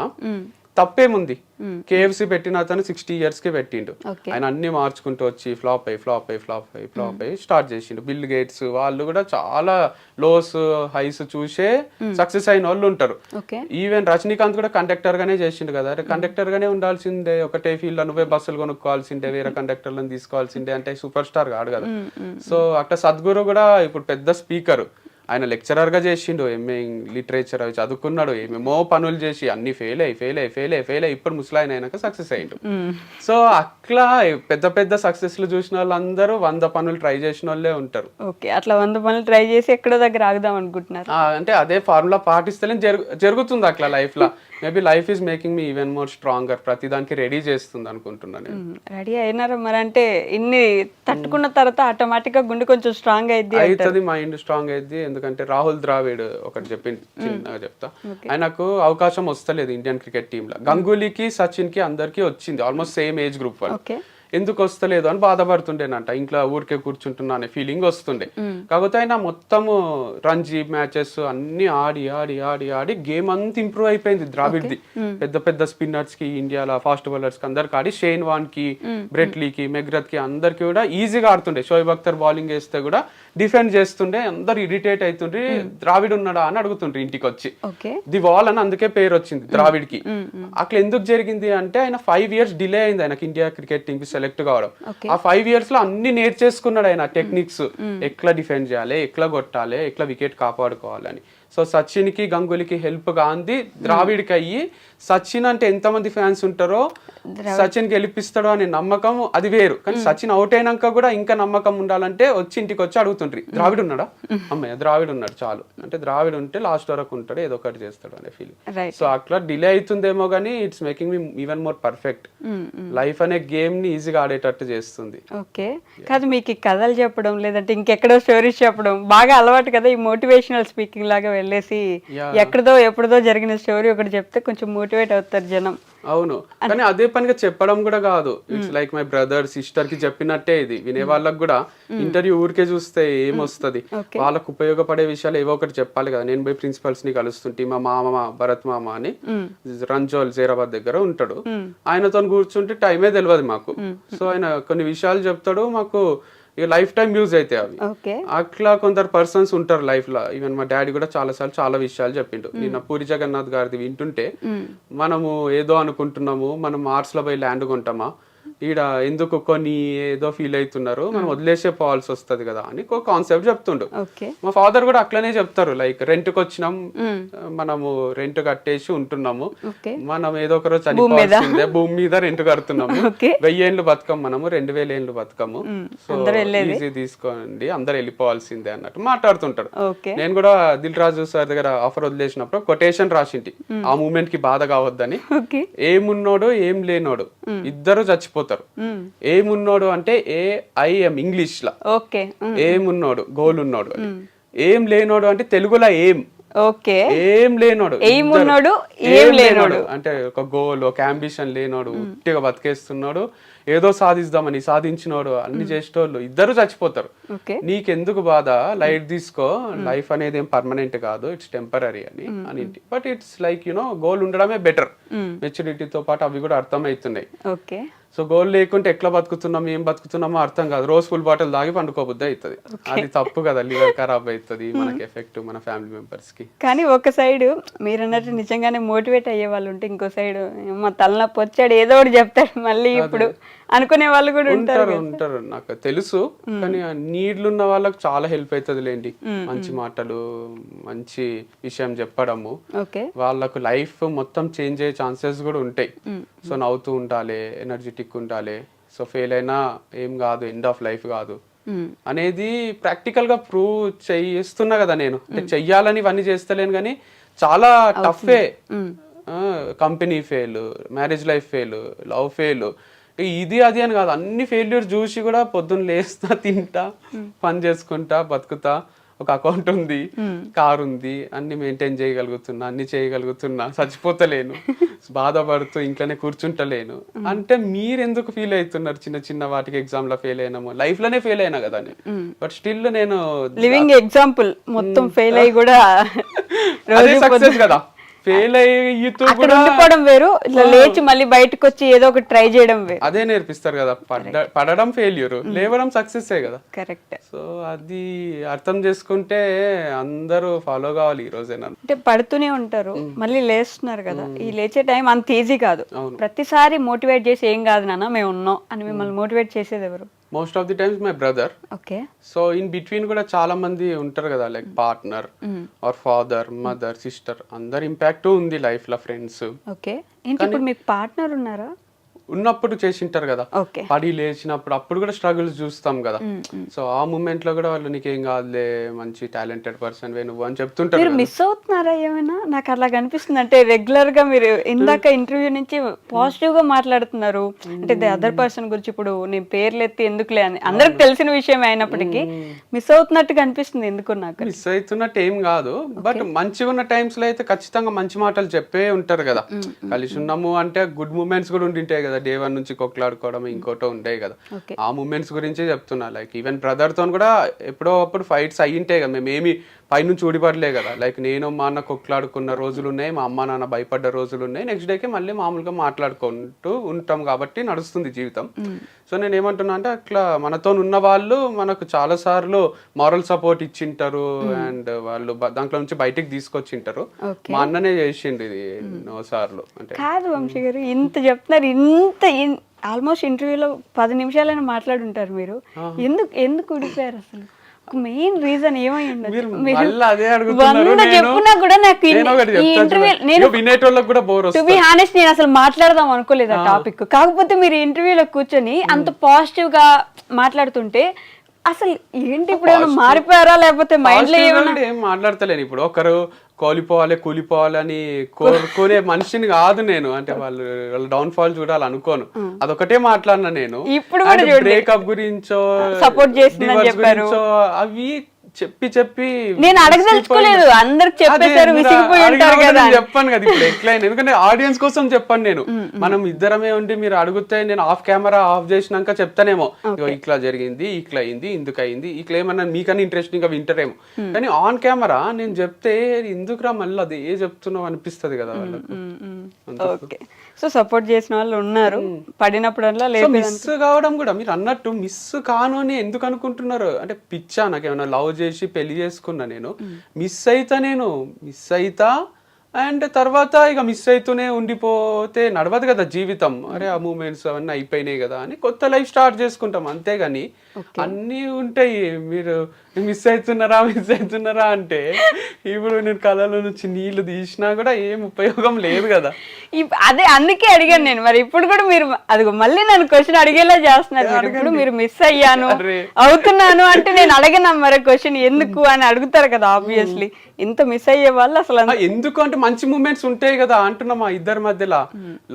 తప్పేముంది. KFC పెట్టిన అతను 60 years కి పెట్టిండు. ఆయన అన్ని మార్చుకుంటూ వచ్చి ఫ్లాప్ అయ్యి స్టార్ట్ చేసిండు. బిల్ గేట్స్ వాళ్ళు కూడా చాలా లోస్ హైస్ చూసే సక్సెస్ అయిన వాళ్ళు ఉంటారు. ఈవెన్ రజనీకాంత్ కూడా కండక్టర్ గానే చేసిండు కదా. కండక్టర్ గానే ఉండాల్సిందే, ఒకటే ఫీల్డ్ లో నువ్వే బస్సులు కొనుక్కోవాల్సిందే, వేరే కండక్టర్లను తీసుకోవాల్సిందే అంటే సూపర్ స్టార్ కాడు కదా. సో అట్లా సద్గురు కూడా ఇప్పుడు పెద్ద స్పీకర్, ఆయన లెక్చరర్ గా చేసిండు, ఎంఏ లిటరేచర్ అవి చదువుకున్నాడు, ఏమేమో పనులు చేసి అన్ని ఫెయిల్ అయ్యి ఇప్పుడు ముసలాయన అయినాక సక్సెస్ అయ్యిండు. సో అట్లా పెద్ద సక్సెస్లు చూసిన వాళ్ళందరూ 100 పనులు ట్రై చేసిన వాళ్ళే ఉంటారు. అట్లా 100 పనులు ట్రై చేసి ఎక్కడో దగ్గర ఆగుదాం అనుకుంటున్నారు అంటే అదే ఫార్ములా పాటిస్తేనే జరుగుతుంది అట్లా లైఫ్ లో. Maybe life is making me even more stronger. ప్రతిదానికి రెడీ చేస్తుంది అనుకుంటున్నాను. రెడీ అయినారా మరి? అంటే ఇన్ని తట్టుకున్న తర్వాత ఆటోమేటిక్ గా గుండె కొంచెం స్ట్రాంగ్ అవుతుంది, మైండ్ స్ట్రాంగ్ అయింది. ఎందుకంటే రాహుల్ ద్రావిడ్ ఒకటి చిన్నగా చెప్తా, ఆయనకు అవకాశం వస్తలేదు ఇండియన్ క్రికెట్ టీమ్ లో. గంగూలీకి సచిన్ కి అందరికి వచ్చింది, ఆల్మోస్ట్ సేమ్ ఏజ్ గ్రూప్ వాళ్ళు. ఎందుకు వస్తలేదు అని బాధపడుతుండేనంట, ఇంట్లో ఊరికే కూర్చుంటున్నా అనే ఫీలింగ్ వస్తుండే. కాకపోతే ఆయన మొత్తము రంజీ మ్యాచెస్ అన్ని ఆడి ఆడి ఆడి ఆడి గేమ్ అంతా ఇంప్రూవ్ అయిపోయింది ద్రావిడ్ది. పెద్ద పెద్ద స్పిన్నర్స్ కి, ఇండియాలో ఫాస్ట్ బౌలర్స్ కి అందరికి ఆడి, షేన్ వాన్ కి, బ్రెట్లీకి, మెగ్రత్ కి అందరికి కూడా ఈజీగా ఆడుతుండే. షోయబ్ అఖ్తర్ బౌలింగ్ వేస్తే కూడా డిఫెండ్ చేస్తుండే, అందరు ఇరిటేట్ అవుతుండ్రి, ద్రావిడ్ ఉన్నాడా అని అడుగుతుండ్రి ఇంటికి వచ్చి. ది వాల్ అని అందుకే పేరు వచ్చింది ద్రావిడ్ కి. అట్లా ఎందుకు జరిగింది అంటే ఆయన 5 years డిలే అయింది ఆయనకి ఇండియా క్రికెట్ టీమ్ కి సెలెక్ట్ కావడం. ఆ 5 years లో అన్ని నేర్చేసుకున్నాడు ఆయన టెక్నిక్స్, ఎట్లా డిఫెండ్ చేయాలి, ఎట్లా కొట్టాలి, ఎట్లా వికెట్ కాపాడుకోవాలని. సో సచిన్ కి గంగూలీకి హెల్ప్ గాంధీ ద్రావిడ్కి అయ్యి, సచిన్ అంటే ఎంతమంది ఫ్యాన్స్ ఉంటారో సచిన్ గెలిపిస్తాడో అనే నమ్మకం అది వేరు. కానీ సచిన్ అవుట్ అయినాక కూడా ఇంకా నమ్మకం ఉండాలంటే వచ్చి ఇంటికి వచ్చి అడుగుతుండ్రి, ద్రావిడ్ ఉన్నాడా, అమ్మాయి ద్రావిడ్ ఉన్నాడు చాలు, అంటే ద్రావిడ్ ఉంటే లాస్ట్ వరకు ఉంటాడు, ఏదో ఒకటి చేస్తాడు అనే ఫీలింగ్. సో అట్లా డిలే అవుతుందేమో కానీ it's making me even more perfect. Life అనే గేమ్ ని ఈజీగా ఆడేటట్టు చేస్తుంది. ఓకే, కాదు మీకు ఈ కథలు చెప్పడం లేదంటే ఇంకెక్కడో స్టోరీస్ చెప్పడం బాగా అలవాటు కదా, ఈ మోటివేషనల్ స్పీకింగ్ లాగా వెళ్ళేసి ఎక్కడదో ఎప్పుడుదో జరిగిన స్టోరీ ఒకటి చెప్తే కొంచెం మోటివేట్ అవుతారు జనం. అవును, కానీ అదే పనిగా చెప్పడం కూడా కాదు, it's like my brother sister కి చెప్పినట్టే ఇది. వినే వాళ్ళకి కూడా ఇంటర్వ్యూ ఊరికే చూస్తే ఏమొస్తుంది, వాళ్ళకు ఉపయోగపడే విషయాలు ఏవో ఒకటి చెప్పాలి కదా. నేను పోయి ప్రిన్సిపల్స్ ని కలుస్తుంటే మా మామ భరత్ మామ అని రంజోల్ జైరాబాద్ దగ్గర ఉంటాడు, ఆయనతో కూర్చుంటే టైమే తెలియదు మాకు. సో ఆయన కొన్ని విషయాలు చెప్తాడు, మాకు లైఫ్ టైం యూజ్ అవుతాయి అవి. అట్లా కొందరు పర్సన్స్ ఉంటారు లైఫ్ లో. ఈవెన్ మా డాడీ కూడా చాలా విషయాలు చెప్పిండు. నిన్న పూరి జగన్నాథ్ గారిది వింటుంటే, మనము ఏదో అనుకుంటున్నాము, మనం మార్స్ లో పోయి ల్యాండ్ కొంటామా, ఈడ ఎందుకు కొన్ని ఏదో ఫీల్ అవుతున్నారు, మనం వదిలేసే పోవాల్సి వస్తుంది కదా అని ఒక కాన్సెప్ట్ చెప్తుండు. మా ఫాదర్ కూడా అట్లనే చెప్తారు, లైక్ రెంట్ కి వచ్చినాం, మనము రెంట్ కట్టేసి ఉంటున్నాము, మనం ఏదో ఒక రోజు చనిపోవాల్సిందే, భూమి మీద రెంట్ కడుతున్నాము, 1000 ఏళ్ళు బతకం, మనము 2000 ఏళ్ళు బతకము, సో ఈజీ తీసుకోండి, అందరు వెళ్ళిపోవాల్సిందే అన్నట్టు మాట్లాడుతుంటారు. నేను కూడా దిల్ రాజు సార్ దగ్గర ఆఫర్ వదిలేసినప్పుడు కొటేషన్ రాసింటి, ఆ మూమెంట్ కి బాధ కావద్దని. ఏమున్నోడు ఏం లేనోడు ఇద్దరు చచ్చిపోతారు. ఏమున్నోడు అంటే AIM ఇంగ్లీష్ లా, ఏమున్నోడు గోల్ ఉన్నోడు, ఏం లేనోడు అంటే తెలుగులో ఏం లేనోడు అంటే ఒక గోల్, ఒక అంబిషన్ లేనోడు, ఉట్టిగా బతికేస్తున్నాడు, ఏదో సాధిద్దామని సాధించినోడు, అన్ని చేసేటోళ్ళు ఇద్దరు చచ్చిపోతారు. నీకెందుకు బాధ, లైట్ తీసుకో, లైఫ్ అనేది ఏం పర్మనెంట్ కాదు, ఇట్స్ టెంపరీ అని. బట్ ఇట్స్ లైక్ గోల్ ఉండడమే బెటర్. మెచ్యూరిటీతో పాటు అవి కూడా అర్థమవుతున్నాయి. సో గోల్ లేకుంటే ఎట్లా బతుకుతున్నాం, ఏం బతుకుతున్నామో అర్థం కాదు. రోజు ఫుల్ బాటిల్ దాగి పండుకోబుద్ది అవుతుంది, అది తప్పు కదా, లివర్ ఖరాబ్ అవుతుంది, మనకి ఎఫెక్ట్ మన ఫ్యామిలీ మెంబర్స్ కి. కానీ ఒక సైడ్ మీరు అన్నట్టు నిజంగానే మోటివేట్ అయ్యే వాళ్ళు ఉంటే, ఇంకో సైడ్ మా తలనొప్పి వచ్చాడు ఏదో ఒకటి చెప్తాడు మళ్ళీ ఇప్పుడు అనుకునే వాళ్ళు కూడా ఉంటారు నాకు తెలుసు. కానీ నీడ్లు ఉన్న వాళ్ళకి చాలా హెల్ప్ అవుతుంది లేండి, మంచి మాటలు, మంచి విషయం చెప్పడము, వాళ్ళకు లైఫ్ మొత్తం చేంజ్ అయ్యే ఛాన్సెస్ కూడా ఉంటాయి. సో నవ్వుతూ ఉండాలి, ఎనర్జెటిక్ ఉండాలి, సో ఫెయిల్ అయినా ఏం కాదు, ఎండ్ ఆఫ్ లైఫ్ కాదు అనేది ప్రాక్టికల్ గా ప్రూవ్ చేస్తున్నా కదా నేను. అంటే చెయ్యాలని ఇవన్నీ చేస్తలేను, కానీ చాలా టఫే. Company fail, marriage life fail, love fail, ఇది అది అని కాదు, అన్ని ఫెయిల్యూర్ చూసి కూడా పొద్దున్న లేస్తా, తింటా, పని చేసుకుంటా, బతుకుతా, ఒక అకౌంట్ ఉంది, కార్ ఉంది, అన్ని మెయింటైన్ చేయగలుగుతున్నా, అన్ని చేయగలుగుతున్నా, చచ్చిపోతలేను, బాధపడుతూ ఇంట్లోనే కూర్చుంటలేను అంటే మీరెందుకు ఫీల్ అవుతున్నారు? చిన్న చిన్న వాటికి ఎగ్జామ్ లో ఫెయిల్ అయినాము, లైఫ్ లోనే ఫెయిల్ అయినా కదా. బట్ స్టిల్ నేను లివింగ్ ఎగ్జాంపుల్, మొత్తం ఫెయిల్ అయ్యి కూడా సక్సెస్ కదా. ఫెయిల్ ఉండిపోవడం వేరు, ఇట్లా లేచి మళ్ళీ బయటకు వచ్చి ఏదో ఒకటి ట్రై చేయడం వేరు. అదే నేర్పిస్తారు కదా, పడడం ఫెయిల్యూర్, లేవడం సక్సెస్ కదా. కరెక్ట్. సో అది అర్థం చేసుకుంటే అందరూ ఫాలో కావాలి ఈ రోజైనా. అంటే పడుతూనే ఉంటారు, మళ్ళీ లేస్తున్నారు కదా, ఈ లేచే టైం అంత ఈజీ కాదు. ప్రతిసారి మోటివేట్ చేసి ఏం కాదు నాన్న మేము ఉన్నాం అని మిమ్మల్ని మోటివేట్ చేసేది ఎవరు? Most of the times my brother. So in between కూడా చాలా మంది ఉంటారు కదా, like partner or father, mother, sister, అందరు ఇంపాక్ట్ ఉంది లైఫ్ లో, ఫ్రెండ్స్. ఓకే, ఏంటి ఇప్పుడు మీకు పార్ట్నర్ ఉన్నారా? ఉన్నప్పుడు చేసింటారు కదా, ఓకే. పడి లేచినప్పుడు అప్పుడు కూడా స్ట్రగుల్స్ చూస్తాం కదా. సో ఆ మూమెంట్ లో కూడా వాళ్ళు నీకేం కాదులే, మంచి టాలెంటెడ్ పర్సన్ వే నువ్వు అని చెప్తుంటారు మీరు కదా. మిస్ అవుతున్నారా ఏమైనా? నాకు అలా కనిపిస్తుంది. అంటే రెగ్యులర్ గా మీరు ఇందాక ఇంటర్వ్యూ నుంచి పాజిటివ్ గా మాట్లాడుతున్నారు, అంటే ది అదర్ పర్సన్ గురించి. ఇప్పుడు నేను పేర్లు ఎత్తి ఎందుకులే అని అందరికి తెలిసిన విషయం అయినప్పటికీ మిస్ అవుతున్నట్టుగా అనిపిస్తుంది ఎందుకు నాకు. మిస్ అవుతున్నట్టు ఏం కాదు, బట్ మంచిగా ఉన్న టైమ్స్ లో అయితే ఖచ్చితంగా మంచి మాటలు చెప్పే ఉంటారు కదా. కలిసి ఉన్నాము అంటే గుడ్ మూమెంట్స్ కూడా ఉండింటాయి కదా, డే 1 నుంచి కొట్లాడుకోవడం ఇంకోటో ఉంటాయి కదా. ఆ మూమెంట్స్ గురించే చెప్తున్నా. లైక్ ఈవెన్ బ్రదర్ తో కూడా ఎప్పుడో అప్పుడు ఫైట్స్ అయ్యింటాయి కదా, మేమేమి పైనుంచి ఊడిపడలే కదా. లైక్ నేను మా అన్న కొట్లాడుకున్న రోజులు ఉన్నాయి, మా అమ్మ నాన్న భయపడ్డ రోజులు ఉన్నాయి. నెక్స్ట్ డేకి మళ్ళీ మామూలుగా మాట్లాడుకుంటూ ఉంటాం కాబట్టి నడుస్తుంది జీవితం. సో నేను ఏమంటున్నా అంటే అట్లా మనతో ఉన్న వాళ్ళు మనకు చాలా సార్లు మారల్ సపోర్ట్ ఇచ్చింటారు అండ్ వాళ్ళు దాంట్లో నుంచి బయటికి తీసుకొచ్చింటారు. మా అన్ననే చేసిండు ఇది ఎన్నో సార్లు. అంటే కాదు వంశీ గారు, ఇంత చెప్తున్నారు, ఇంత ఆల్మోస్ట్ ఇంటర్వ్యూలో 10 నిమిషాలైనా మాట్లాడుంటారు మీరు. ఎందుకు ఊడిపోయారు అసలు? మెయిన్ రీజన్ ఏమై ఉండదు? చెప్పున్నా కూడా నాకు టు బి హానెస్ట్ నేను అసలు మాట్లాడదాం అనుకోలేదు ఆ టాపిక్. కాకపోతే మీరు ఇంటర్వ్యూలో కూర్చొని అంత పాజిటివ్ గా మాట్లాడుతుంటే అసలు ఏంటి ఇప్పుడు ఏమైనా మారిపోయారా, లేకపోతే మైండ్ లో ఏం మాట్లాడతలేను. ఇప్పుడు ఒకరు కూలిపోవాలని కోరుకునే మనిషిని కాదు నేను. అంటే వాళ్ళ డౌన్ ఫాల్ చూడాలి అనుకోను, అదొకటే మాట్లాడినా నేను. ఇప్పుడు బ్రేకప్ గురించో సపోర్ట్ చేసిందని చెప్పారు, అవి చెప్పి నేను అడగదలుచుకోలేదు, అందరికి చెప్పేశారు, విసిగిపోయి ఉంటారు కదా. చెప్పాను కదా ఇప్పుడు ఎట్లయినా, ఎందుకంటే ఆడియన్స్ కోసం చెప్పాను నేను. మనం ఇద్దరమే ఉండి మీరు అడిగితే నేను కెమెరా ఆఫ్ చేసినాక చెప్తానేమో, ఇట్లా జరిగింది, ఇట్లా అయింది, ఇందుకు అయింది, ఇట్లా ఏమన్నా మీకన్నా ఇంట్రెస్టింగ్ గా వింటారేమో. కానీ ఆన్ కెమెరా నేను చెప్తే ఎందుకురా మళ్ళీ అది ఏ చెప్తున్నావు అనిపిస్తుంది కదా వాళ్ళకు. సో సపోర్ట్ చేసిన వాళ్ళు ఉన్నారు, పడినప్పుడల్లా లేదు. మిస్ కావడం కూడా మీరు అన్నట్టు మిస్ కాను అని ఎందుకు అనుకుంటున్నారు అంటే, పిచ్చా నాకేమన్నా లవ్ చేసి పెళ్లి చేసుకున్నా నేను మిస్ అయితా అండ్ తర్వాత ఇక మిస్ అవుతూనే ఉండిపోతే నడవదు కదా జీవితం. అరే ఆ మూమెంట్స్ అవన్నీ అయిపోయినాయి కదా అని కొత్త లైఫ్ స్టార్ట్ చేసుకుంటాం, అంతేగాని అన్నీ ఉంటాయి. మీరు మిస్ అవుతున్నారా అంటే ఇప్పుడు నేను కళలో నుంచి నీళ్లు తీసినా కూడా ఏం ఉపయోగం లేదు కదా. అదే అందుకే అడిగాను నేను. మరి ఇప్పుడు కూడా మీరు అది మళ్ళీ నన్ను క్వశ్చన్ అడిగేలా చేస్తున్నారు. ఇప్పుడు మీరు మిస్ అయ్యాను అవుతున్నాను అంటే నేను అడగనా మరి క్వశ్చన్ ఎందుకు అని అడుగుతారు కదా. ఆబ్వియస్లీ ఇంత మిస్ అయ్యే వాళ్ళు అసలు ఎందుకు అంటే మంచి మూమెంట్స్ ఉంటాయి కదా అంటున్నా. మా ఇద్దరి మధ్యలో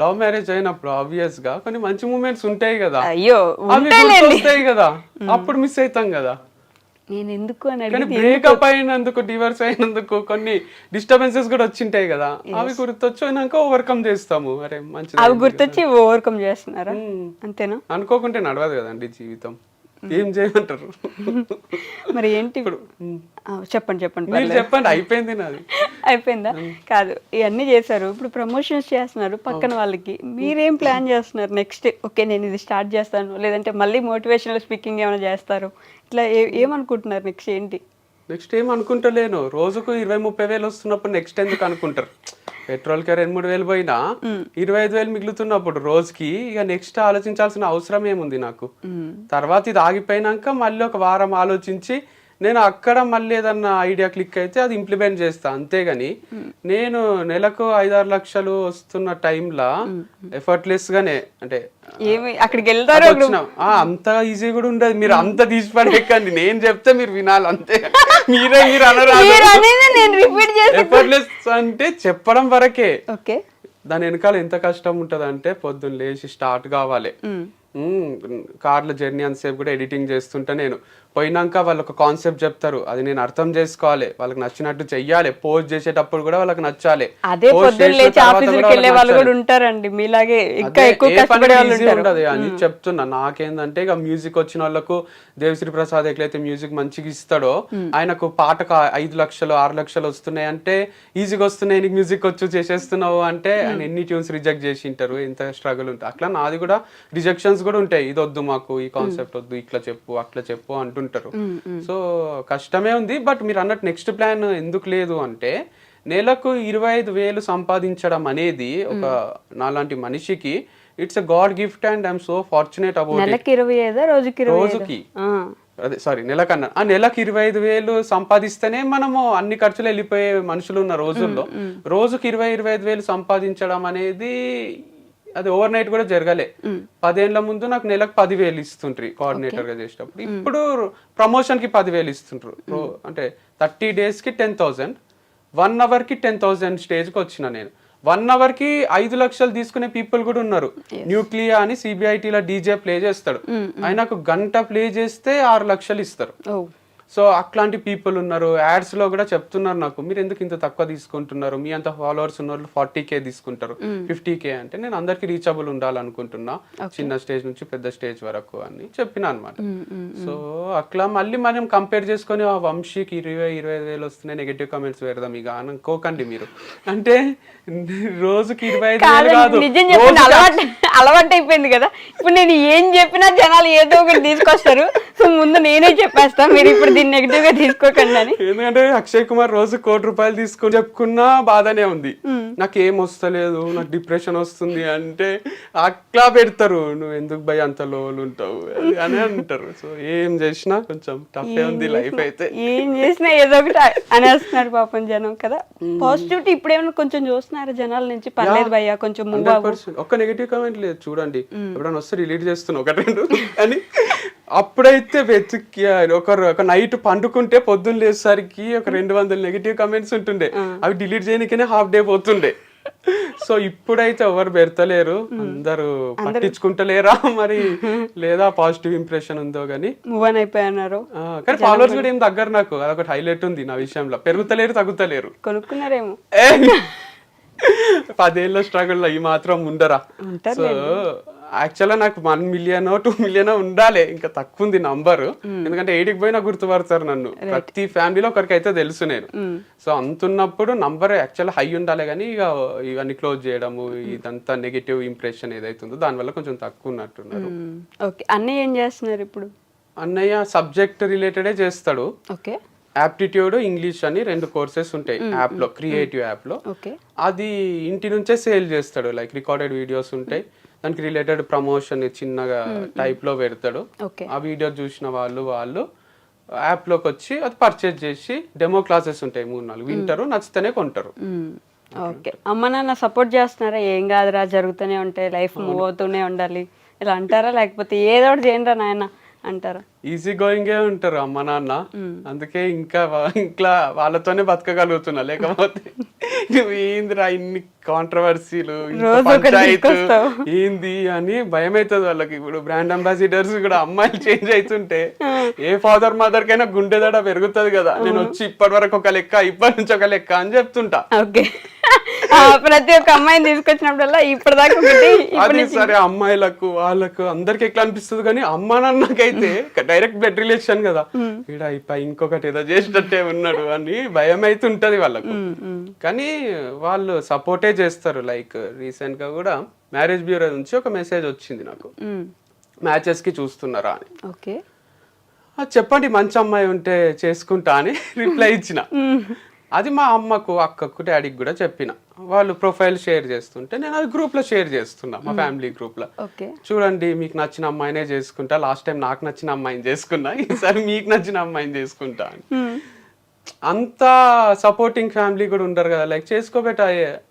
లవ్ మ్యారేజ్ అయినప్పుడు ఆబ్వియస్ గా కొన్ని మంచి మూమెంట్స్ ఉంటాయి కదా, అయ్యో వస్తాయి కదా, అప్పుడు మిస్ అవుతాం కదా. నేను ఎందుకు అని బ్రేకప్ అయినందుకు, డివోర్స్ అయినందుకు కొన్ని డిస్టర్బెన్సెస్ కూడా వచ్చింటాయి కదా, అవి గుర్తొచ్చినాక ఓవర్కమ్ చేస్తాము. అరే మంచి అవి గుర్తొచ్చి ఓవర్కమ్ చేస్తున్నారా, అంతేనా? అనుకోకుంటే నడవదు కదండి జీవితం, ఏం చేయమంటారు. మరి ఏంటి ఇప్పుడు చెప్పండి చెప్పండి. అయిపోయింది నాది. అయిపోయిందా? కాదు, ఇవన్నీ చేశారు, ఇప్పుడు ప్రమోషన్స్ చేస్తున్నారు పక్కన వాళ్ళకి. మీరేం ప్లాన్ చేస్తున్నారు నెక్స్ట్? ఓకే నేను ఇది స్టార్ట్ చేస్తాను, లేదంటే మళ్ళీ మోటివేషనల్ స్పీకింగ్ ఏమైనా చేస్తారు, ఇట్లా ఏమనుకుంటున్నారు నెక్స్ట్? ఏంటి నెక్స్ట్ ఏం అనుకుంటలేను. రోజుకు 20-30 వేలు వస్తున్నప్పుడు నెక్స్ట్ ఎందుకు అనుకుంటారు. పెట్రోల్ కి 2-3 వేలు పోయినా 25 వేలు మిగులుతున్నప్పుడు రోజుకి ఇక నెక్స్ట్ ఆలోచించాల్సిన అవసరం ఏముంది నాకు. తర్వాత ఇది ఆగిపోయినాక మళ్ళీ ఒక వారం ఆలోచించి నేను అక్కడ మళ్ళీ ఏదన్నా ఐడియా క్లిక్ అయితే అది ఇంప్లిమెంట్ చేస్తా, అంతేగాని నేను నెలకు 5-6 లక్షలు వస్తున్న టైంలో ఎఫర్ట్లెస్ గానే అంటే అక్కడికి వెళ్తారు అంత ఈజీ కూడా ఉండదు. మీరు అంత తీసి పడేకండి, నేను చెప్తే మీరు వినాలి అంతే. మీరు ఎఫర్ట్లెస్ అంటే చెప్పడం వరకే, దాని వెనకాల ఎంత కష్టం ఉంటది అంటే పొద్దున్న లేచి స్టార్ట్ కావాలి. కార్ల జర్నీ అంతసేపు కూడా ఎడిటింగ్ చేస్తుంటే నేను పోయినాక వాళ్ళు ఒక కాన్సెప్ట్ చెప్తారు, అది నేను అర్థం చేసుకోవాలి, వాళ్ళకి నచ్చినట్టు చెయ్యాలి. పోస్ట్ చేసేటప్పుడు కూడా వాళ్ళకి నచ్చాలి. అదే అని చెప్తున్నా. నాకేందంటే ఇక మ్యూజిక్ వచ్చిన వాళ్ళకు దేవిశ్రీ ప్రసాద్ ఎట్లయితే మ్యూజిక్ మంచిగా ఇస్తాడో, ఆయనకు పాటకు 5 లక్షలు 6 లక్షలు వస్తున్నాయి అంటే ఈజీగా వస్తున్నాయి, నీకు మ్యూజిక్ వచ్చు చేసేస్తున్నావు అంటే ఆయన ఎన్ని ట్యూన్స్ రిజెక్ట్ చేసి ఉంటారు, ఎంత స్ట్రగుల్ ఉంటుంది. అట్లా నాది కూడా రిజెక్షన్స్ కూడా ఉంటాయి, ఇది వద్దు మాకు, ఈ కాన్సెప్ట్ వద్దు, ఇట్లా చెప్పు అట్లా చెప్పు అంటుంటారు. సో కష్టమే ఉంది. బట్ మీరు అన్నట్టు నెక్స్ట్ ప్లాన్ ఎందుకు లేదు అంటే, నెలకు 25 వేలు సంపాదించడం అనేది ఒక నాలాంటి మనిషికి it's a God gift and I'm so fortunate about it. రోజుకి అదే సారీ నెలకన్నా నెలకు 25 వేలు సంపాదిస్తేనే మనము అన్ని ఖర్చులు వెళ్ళిపోయే మనుషులు ఉన్న రోజుల్లో రోజుకి 20-25 వేలు సంపాదించడం అనేది అది ఓవర్ నైట్ కూడా జరగలే. 10 ఏళ్ల ముందు నాకు నెలకు 10,000 ఇస్తుండ్రి కోఆర్డినేటర్ గా చేసేటప్పుడు. ఇప్పుడు ప్రమోషన్ కి 10,000 ఇస్తుండ్రు. అంటే 30 days కి 10,000, 1 hour కి 10,000 స్టేజ్ కి వచ్చిన నేను. 1 hour కి 5 లక్షలు తీసుకునే పీపుల్ కూడా ఉన్నారు. న్యూక్లియా అని సిబిఐటీలో డీజే ప్లే చేస్తాడు, ఆయనకు గంట ప్లే చేస్తే 6 లక్షలు ఇస్తారు. సో అట్లాంటి పీపుల్ ఉన్నారు. యాడ్స్ లో కూడా చెప్తున్నారు నాకు, మీరు ఎందుకు ఇంత తక్కువ తీసుకుంటున్నారు, మీ అంత ఫాలోవర్స్ ఉన్న వాళ్ళు 40K తీసుకుంటారు, 50K అంటే నేను అందరికి రీచబుల్ ఉండాలనుకుంటున్నా, చిన్న స్టేజ్ నుంచి పెద్ద స్టేజ్ వరకు అని చెప్పిన అనమాట. సో అట్లా మళ్ళీ మనం కంపేర్ చేసుకొని ఆ వంశీకి 20-25 వేలు వస్తున్నాయి, నెగటివ్ కామెంట్స్ పెడదాం ఇక అనుకోకండి మీరు. అంటే రోజుకి 25 వేలు కాదు, అలవాటు అయిపోయింది కదా. ఇప్పుడు నేను ఏం చెప్పినా జనాలు ఏదో ఒకటి తీసుకొస్తారు. సో ముందు నేనే చెప్పేస్తా, మీరు ఇప్పుడు దీన్ని నెగిటివ్ గా తీసుకోకండి అని. ఎందుకంటే అక్షయ్ కుమార్ రోజు ₹1,00,00,000 తీసుకొని చెప్పుకున్నా బాధనే ఉంది. నాకు ఏం వస్తలేదు, నాకు డిప్రెషన్ వస్తుంది అంటే అట్లా పెడతారు, నువ్వు ఎందుకు భయ అంత లోలు ఉంటావు అని అంటారు. సో ఏం చేసినా కొంచెం టఫే ఉంది లైఫ్ అయితే. ఏం చేసినా ఏదో ఒకటి అనేస్తున్నారు పాపం జనం కదా. పాజిటివిటీ ఇప్పుడు ఏమైనా కొంచెం చూస్తున్నారు జనాల నుంచి, పర్లేదు భయ్యా కొంచెం మూవ్ అవ్వు. ఒక్క నెగిటివ్ కామెంట్ లేదు చూడండి, ఎప్పుడైనా వస్తే రిలీట్ చేస్తున్నా 1-2 అని. అప్పుడైతే వెతికి ఒక నైట్ పండుకుంటే పొద్దున్న లేసరికి ఒక 200 నెగిటివ్ కామెంట్స్ ఉంటుండే, అవి డిలీట్ చేయడానికనే హాఫ్ డే పోతుండే. సో ఇప్పుడైతే ఎవరు పెడతలేరు, అందరూ పట్టించుకుంటలేరా మరి, లేదా పాజిటివ్ ఇంప్రెషన్ ఉందో గానీ మూవ్ ఆన్ అయిపోయినారు. కానీ ఫాలోవర్స్ కూడా ఏం దగ్గర, నాకు అదొకటి హైలైట్ ఉంది నా విషయంలో, పెరుగుతలేరు తగ్గుతలేరు. కొనుక్కున్నారేమో 10 ఏళ్ళ స్ట్రగుల్ ఈ మాత్రం ఉండరా. సో యాక్చువల్గా నాకు 1 million 2 million ఉండాలి, ఇంకా తక్కువ ఉంది నంబర్. ఎందుకంటే 8కి పోయినా గుర్తుపడతారు నన్ను, ప్రతి ఫ్యామిలీలో ఒకరికి అయితే తెలుసు నేను. సో అంతున్నప్పుడు నంబర్ యాక్చువల్గా హై ఉండాలి, కానీ ఇక ఇవన్నీ క్లోజ్ చేయడము, ఇదంతా నెగిటివ్ ఇంప్రెషన్ ఏదైతుందో దానివల్ల కొంచెం తక్కువ ఉన్నట్టున్నారు. ఓకే, అన్నయ్య ఏం చేస్తున్నారు ఇప్పుడు? అన్నయ్య సబ్జెక్ట్ రిలేటెడే చేస్తాడు. ఓకే, యాప్టిట్యూడ్, ఇంగ్లీష్ అని 2 కోర్సెస్ ఉంటాయి యాప్ లో, క్రియేటివ్ యాప్ లో. అది ఇంటి నుంచే సేల్ చేస్తాడు, లైక్ రికార్డెడ్ వీడియోస్ ఉంటాయి, దానికి రిలేటెడ్ ప్రమోషన్ చిన్నగా టైప్ లో పెడతాడు. ఆ వీడియో చూసిన వాళ్ళు యాప్ లోకి వచ్చి అది పర్చేజ్ చేసి డెమో క్లాసెస్ ఉంటాయి 3-4 వింటారు, నచ్చితేనే కొంటారు. ఓకే, అమ్మ నాన్న సపోర్ట్ చేస్తున్నారా? ఏం కాదురా, జరుగుతూనే ఉంటాయి, లైఫ్ మూవ్ అవుతూనే ఉండాలి ఇలా అంటారా, లేకపోతే ఏదో ఒకటి చేయండి నాయన అంటారా? ఈజీ గోయింగే ఉంటారు అమ్మ నాన్న, అందుకే ఇంకా వాళ్ళతోనే బతకగలుగుతున్నా. లేకపోతే నువ్వు ఏందిరా ఇన్ని కాంట్రవర్సీలు, పంచాయతీ ఏంది అని భయం అవుతుంది వాళ్ళకి. ఇప్పుడు బ్రాండ్ అంబాసిడర్స్ కూడా అమ్మాయిలు చేంజ్ అవుతుంటే ఏ ఫాదర్ మదర్ కైనా గుండెదడ పెరుగుతుంది కదా. నేను వచ్చి ఇప్పటి వరకు ఒక లెక్క, ఇప్పటి నుంచి ఒక లెక్క అని చెప్తుంటా. ఓకే, ప్రతి ఒక్క అమ్మాయిని తీసుకొచ్చినప్పుడల్లా ఇప్పటిదాకా అది సరే, అమ్మాయిలకు వాళ్ళకు అందరికి ఎట్లా అనిపిస్తుంది, కానీ అమ్మ నాన్నకైతే డైరెక్ట్ బ్లడ్ రిలేషన్ కదా, ఇక్కడ ఇంకొకటి ఏదో చేసినట్టే ఉన్నాడు అని భయం అయితే ఉంటది వాళ్ళకు. కానీ వాళ్ళు సపోర్టే చేస్తారు. లైక్ రీసెంట్ గా కూడా మ్యారేజ్ బ్యూరో నుంచి ఒక మెసేజ్ వచ్చింది నాకు, మ్యాచెస్ కి చూస్తున్నారా అని. ఓకే, చెప్పండి మంచి అమ్మాయి ఉంటే చేసుకుంటా అని రిప్లై ఇచ్చిన. అది మా అమ్మకు, అక్కకు, డాడీకి కూడా చెప్పిన. వాళ్ళు ప్రొఫైల్ షేర్ చేస్తుంటే నేను అది గ్రూప్ లో షేర్ చేస్తున్నా, మా ఫ్యామిలీ గ్రూప్ లో. చూడండి, మీకు నచ్చిన అమ్మాయినే చేసుకుంటా, లాస్ట్ టైం నాకు నచ్చిన అమ్మాయిని చేసుకున్నా, ఈసారి మీకు నచ్చిన అమ్మాయిని చేసుకుంటా అని. అంత సపోర్టింగ్ ఫ్యామిలీ కూడా ఉంటారు కదా, లైక్ చేసుకోబెట్టా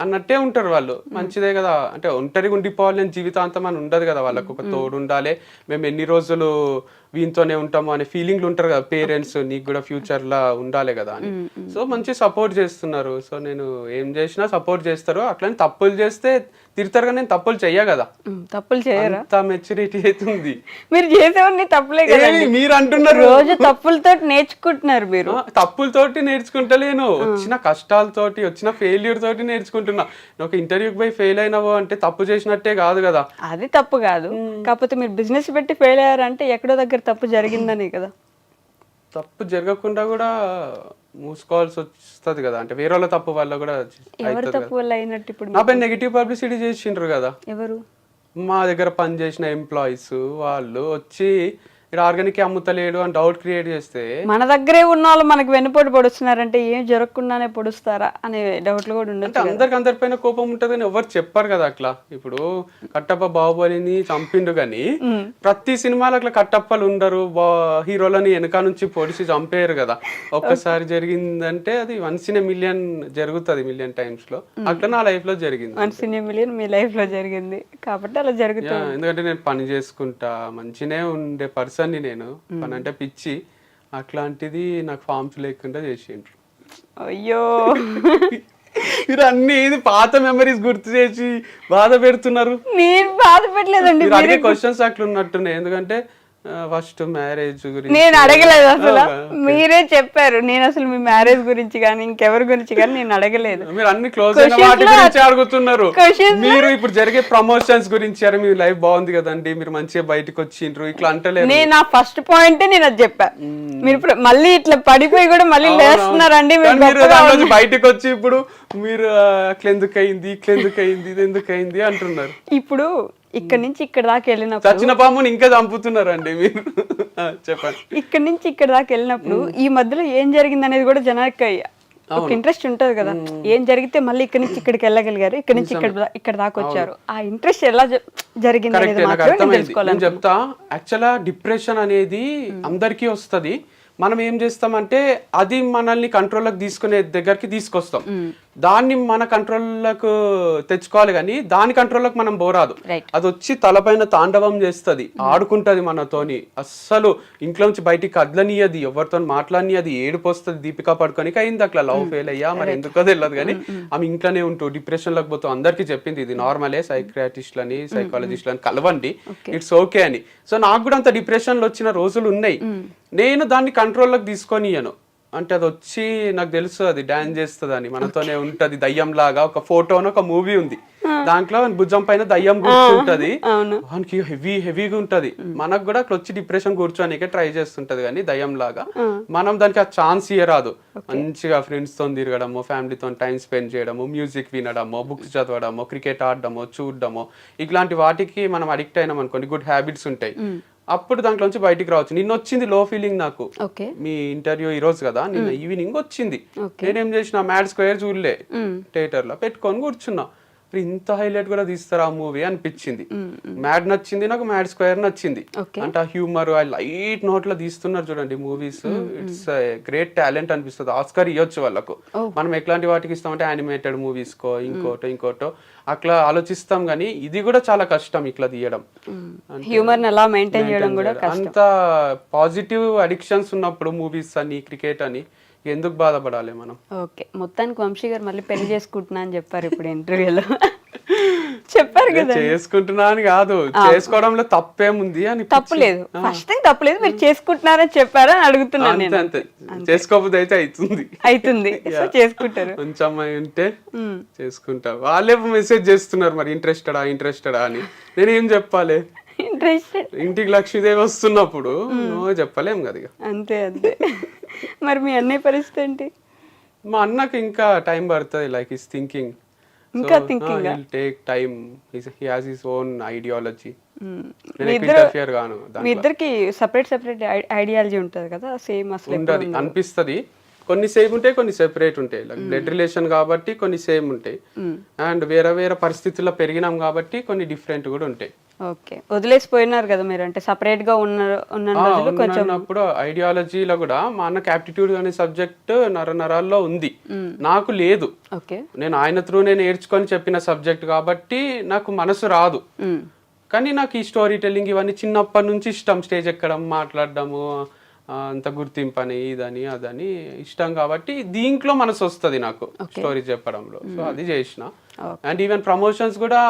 అన్నట్టే ఉంటారు వాళ్ళు. మంచిదే కదా, అంటే ఒంటరిగా ఉండిపోవాలి జీవితాంతం అని ఉండదు కదా, వాళ్ళకు ఒక తోడు ఉండాలి, మేము ఎన్ని రోజులు వీనితోనే ఉంటాము అనే ఫీలింగ్లు ఉంటారు కదా పేరెంట్స్, నీకు కూడా ఫ్యూచర్ లా ఉండాలి కదా అని. సో మంచి సపోర్ట్ చేస్తున్నారు. సో నేను ఏం చేసినా సపోర్ట్ చేస్తారు. అట్లని తప్పులు చేస్తే తిడతారు, కానీ నేను తప్పులు చెయ్య కదా. తప్పులు చేయరా? అంత మెచ్యూరిటీ అవుతుంది. మీరు చేసేవన్నీ తప్పులే కదా, మీరు అంటున్నారు. రోజు తప్పులతో నేర్చుకుంటున్నారు మీరు. తప్పులతోటి నేర్చుకుంటలేను, వచ్చిన కష్టాలతోటి, వచ్చిన ఫెయిల్యూర్ తోటి నేర్చుకుంటున్నా. ఒక ఇంటర్వ్యూకి పోయి ఫెయిల్ అయినావో అంటే తప్పు చేసినట్టే కాదు కదా. అది తప్పు కాదు, కాకపోతే మీరు బిజినెస్ పెట్టి ఫెయిల్ అయ్యారంటే ఎక్కడో దగ్గర తప్పు జరిగిందని కదా. తప్పు జరగకుండా కూడా మూసుకోవాల్సి వస్తుంది కదా, అంటే వేరే వాళ్ళ తప్పు వల్ల కూడా. ఎవరు తప్పు వల్ల అయినట్టు? ఇప్పుడు నా పైన నెగిటివ్ పబ్లిసిటీ చేసిండ్రు కదా. ఎవరు? మా దగ్గర పనిచేసిన ఎంప్లాయీస్ వాళ్ళు వచ్చి ఇక్కడ ఆర్గానిక్ అమ్ముతలేడు అని డౌట్ క్రియేట్ చేస్తే మన దగ్గరే ఉన్న వాళ్ళు మనకు వెన్నుపోటు పొడుస్తున్నారంటే ఏం జరగకుండానే పొడుస్తారా అనే డౌట్లు కూడా అంటే ఉండొచ్చు. అందరిపైన కోపం ఉంటది అని ఎవరు చెప్పారు కదా అట్లా. ఇప్పుడు కట్టప్ప బాహుబలిని చంపిండు కానీ ప్రతి సినిమాలో అట్లా కట్టప్పలు ఉండరు, హీరోలని వెనక నుంచి పొడిచి చంపేయరు కదా. ఒక్కసారి జరిగిందంటే అది 1 in a million జరుగుతుంది, million times లో. అట్లా నా లైఫ్ లో జరిగింది. 1 in a million me life లో జరిగింది కాబట్టి అలా జరుగుతుంది. ఎందుకంటే నేను పని చేసుకుంటా, మంచినే ఉండే పర్సన్ ని నేను, పని అంటే పిచ్చి. అట్లాంటిది నాకు ఫార్మ్స్ లేకుండా చేసిండ్రు. అయ్యో మీరు అన్ని పాత మెమరీస్ గుర్తు చేసి బాధ పెడుతున్నారు. నేను బాధ పెట్టలేదండి. మీరు అడిగే క్వశ్చన్స్ అట్లా ఉన్నట్టున్నాయి. ఎందుకంటే ఫస్ట్ మ్యారేజ్ గురించి నేను అడగలేదు అసలు, మీరే చెప్పారు. నేను అసలు మీ మ్యారేజ్ గురించి కానీ ఇంకెవరి గురించి కానీ నేను అడగలేదు. మీరు అన్ని క్లోజ్ అయిన వాటి గురించి అడుగుతున్నారు. మీరు ఇప్పుడు జరిగే ప్రమోషన్స్ గురించి, అరే మీ లైఫ్ బాగుంది కదండి, మీరు మంచిగా బయటకు వచ్చిండ్రు, ఇట్లా అంటలేదు. నేను నా ఫస్ట్ పాయింట్ నేను అది చెప్పా. మీరు మళ్ళీ ఇట్లా పడిపోయి కూడా మళ్ళీ లేస్తున్నారండి. మీరు బయటకు వచ్చి ఇప్పుడు మీరు అట్లా ఎందుకు అయింది, ఇట్లా ఎందుకు అయింది, ఇది ఎందుకు అయింది అంటున్నారు. ఇప్పుడు ఇక్కడ నుంచి ఇక్కడ దాకా వెళ్ళినప్పుడు చచ్చిన పాముని ఇంకా చంపుతున్నారండి మీరు. చెప్పండి. ఇక్కడ నుంచి ఇక్కడ దాకా వెళ్ళినప్పుడు ఈ మధ్యలో ఏం జరిగింది అనేది కూడా జనానికి ఒక ఇంట్రెస్ట్ ఉంటది కదా. ఏం జరిగితే మళ్ళీ ఇక్కడ నుంచి ఇక్కడికి వెళ్ళగలిగారు, ఇక్కడ నుంచి ఇక్కడ దాకా వచ్చారు, ఆ ఇంట్రెస్ట్ ఎలా జరిగింది అనేది మాత్రం తెలుసుకోవాలి. నేను చెప్తా. యాక్చువల్గా డిప్రెషన్ అనేది అందరికీ వస్తది. మనం ఏం చేస్తామంటే అది మనల్ని కంట్రోల్లోకి తీసుకునే దగ్గరికి తీసుకొస్తాం. దాన్ని మన కంట్రోల్లోకి తెచ్చుకోవాలి, కానీ దాని కంట్రోల్లోకి మనం పోరాదు. అది వచ్చి తలపైన తాండవం చేస్తుంది, ఆడుకుంటది మనతోని. అస్సలు ఇంట్లో నుంచి బయటికి కదలనియది, ఎవరితో మాట్లాడనియది, ఏడుపు వస్తుంది. దీపికా పడుకోనికి అయింది అట్లా, లవ్ ఫెయిల్ అయ్యా మరి ఎందుకో తెలియదు కానీ ఆమె ఇంట్లోనే ఉంటూ డిప్రెషన్ లోకి పోతూ అందరికీ చెప్పింది ఇది నార్మలే, సైక్రియాటిస్ట్లని సైకాలజిస్ట్లని కలవండి, ఇట్స్ ఓకే అని. సో నాకు కూడా అంత డిప్రెషన్లు వచ్చిన రోజులు ఉన్నాయి. నేను దాన్ని కంట్రోల్లోకి తీసుకొనియను. అంటే అది వచ్చి నాకు తెలుసు అది డాన్స్ చేస్తుంది అని, మనతోనే ఉంటది దయ్యం లాగా. ఒక ఫోటోను ఒక మూవీ ఉంది, దాంట్లో భుజం పైన దయ్యం కూర్చుంటది, వానికి హెవీగా ఉంటది. మనకు కూడా అట్లా వచ్చి డిప్రెషన్ కూర్చోనికే ట్రై చేస్తుంటది కానీ దయ్యం లాగా. మనం దానికి ఆ ఛాన్స్ ఇయ్యరాదు. మంచిగా ఫ్రెండ్స్ తో తిరగడము, ఫ్యామిలీతో టైం స్పెండ్ చేయడము, మ్యూజిక్ వినడము, బుక్స్ చదవడము, క్రికెట్ ఆడడము, చూడడము, ఇట్లాంటి వాటికి మనం అడిక్ట్ అయినాం అనుకోండి, గుడ్ హ్యాబిట్స్ ఉంటాయి. అప్పుడు దాంట్లోంచి బయటికి రావచ్చు. నిన్న వచ్చింది లో ఫీలింగ్ నాకు. మీ ఇంటర్వ్యూ ఈ రోజు కదా, నిన్న ఈవినింగ్ వచ్చింది. నేనేం చేసిన, మ్యాడ్ స్క్వేర్ చూడలే, థియేటర్ లో పెట్టుకొని కూర్చున్నా. ఇంత హైలైట్ కూడా తీస్తారా ఆ మూవీ అనిపించింది. మ్యాడ్ నచ్చింది నాకు, మ్యాడ్ స్క్వేర్ నచ్చింది. అంటే ఆ హ్యూమర్, ఆ లైట్ నోట్ లో తీస్తున్నారు చూడండి మూవీస్. ఇట్స్ గ్రేట్ టాలెంట్ అనిపిస్తుంది. ఆస్కార్ ఇవ్వచ్చు వాళ్ళకు. మనం ఎట్లాంటి వాటికి ఇస్తామంటే యానిమేటెడ్ మూవీస్ కో ఇంకోటో అట్లా ఆలోచిస్తాం, కానీ ఇది కూడా చాలా కష్టం ఇట్లా తీయడం. హ్యూమర్ ఎలా మెయింటైన్ చేయడం కూడా కష్టం. అంత పాజిటివ్ అడిక్షన్స్ ఉన్నప్పుడు మూవీస్ అని, క్రికెట్ అని ఎందుకు బాధపడాలి మనం. ఓకే, మొత్తానికి వంశీ గారు మళ్ళీ పెళ్లి చేసుకుంటున్నా అని చెప్పారు ఇప్పుడు ఇంటర్వ్యూలో. చెప్పారు కదా, చేసుకుంటున్నా అని కాదు, చేసుకోవడంలో తప్పేముంది అని. తప్పులేదు, ఫస్ట్ థింగ్ తప్పులేదు, మీరు చేసుకుంటున్నారని చెప్పారని అడుగుతున్నాను నేను. అంతే, చేసుకోకపోతే అయితే అవుతుంది చేసుకుంటారు. మంచి అమ్మాయి ఉంటే చేసుకుంటా. వాళ్ళే మెసేజ్ చేస్తున్నారు మరి ఇంట్రెస్టెడా అని. నేనేం చెప్పాలి? ఇంటికి లక్ష్మీదేవి వస్తున్నప్పుడు నువ్వు చెప్పలేం కదా. అంతే. మరి మీ అన్నయ్య పరిస్థితి ఏంటి? మా అన్నకి ఇంకా టైం పడుతుంది. లైక్ హిస్ థింకింగ్, ఇంకా thinking take time. He has his own ideology. మీ ఇద్దరికి సెపరేట్ ఐడియాలజీ ఉంటది కదా, సేమ్ అసలు ఉంటది అనిపిస్తుంది. కొన్ని సేమ్ ఉంటాయి, కొన్ని సెపరేట్ ఉంటాయి. లైక్ బ్లడ్ రిలేషన్ కాబట్టి కొన్ని సేమ్ ఉంటాయి, అండ్ వేరే పరిస్థితుల్లో పెరిగినాం కాబట్టి డిఫరెంట్ కూడా ఉంటాయి. ఓకే, వదిలేసిపోయినారు కదా మీరు, అంటే సపరేట్ గా ఉన్నప్పుడు ఐడియాలజీలో కూడా మా అన్నకి యాప్టిట్యూడ్ అనే సబ్జెక్ట్ నరాల్లో ఉంది, నాకు లేదు. నేను ఆయన త్రూ నేర్చుకొని చెప్పిన సబ్జెక్ట్ కాబట్టి నాకు మనసు రాదు. కానీ నాకు ఈ స్టోరీ టెల్లింగ్ ఇవన్నీ చిన్నప్పటి నుంచి ఇష్టం. స్టేజ్ ఎక్కడం, మాట్లాడడము, అంత గుర్తింపు అని, ఇదని అదని ఇష్టం కాబట్టి దీంట్లో మనసు వస్తుంది నాకు స్టోరీ చెప్పడంలో. సో అది చేసిన. అండ్ ఈవెన్ ప్రమోషన్స్ కూడా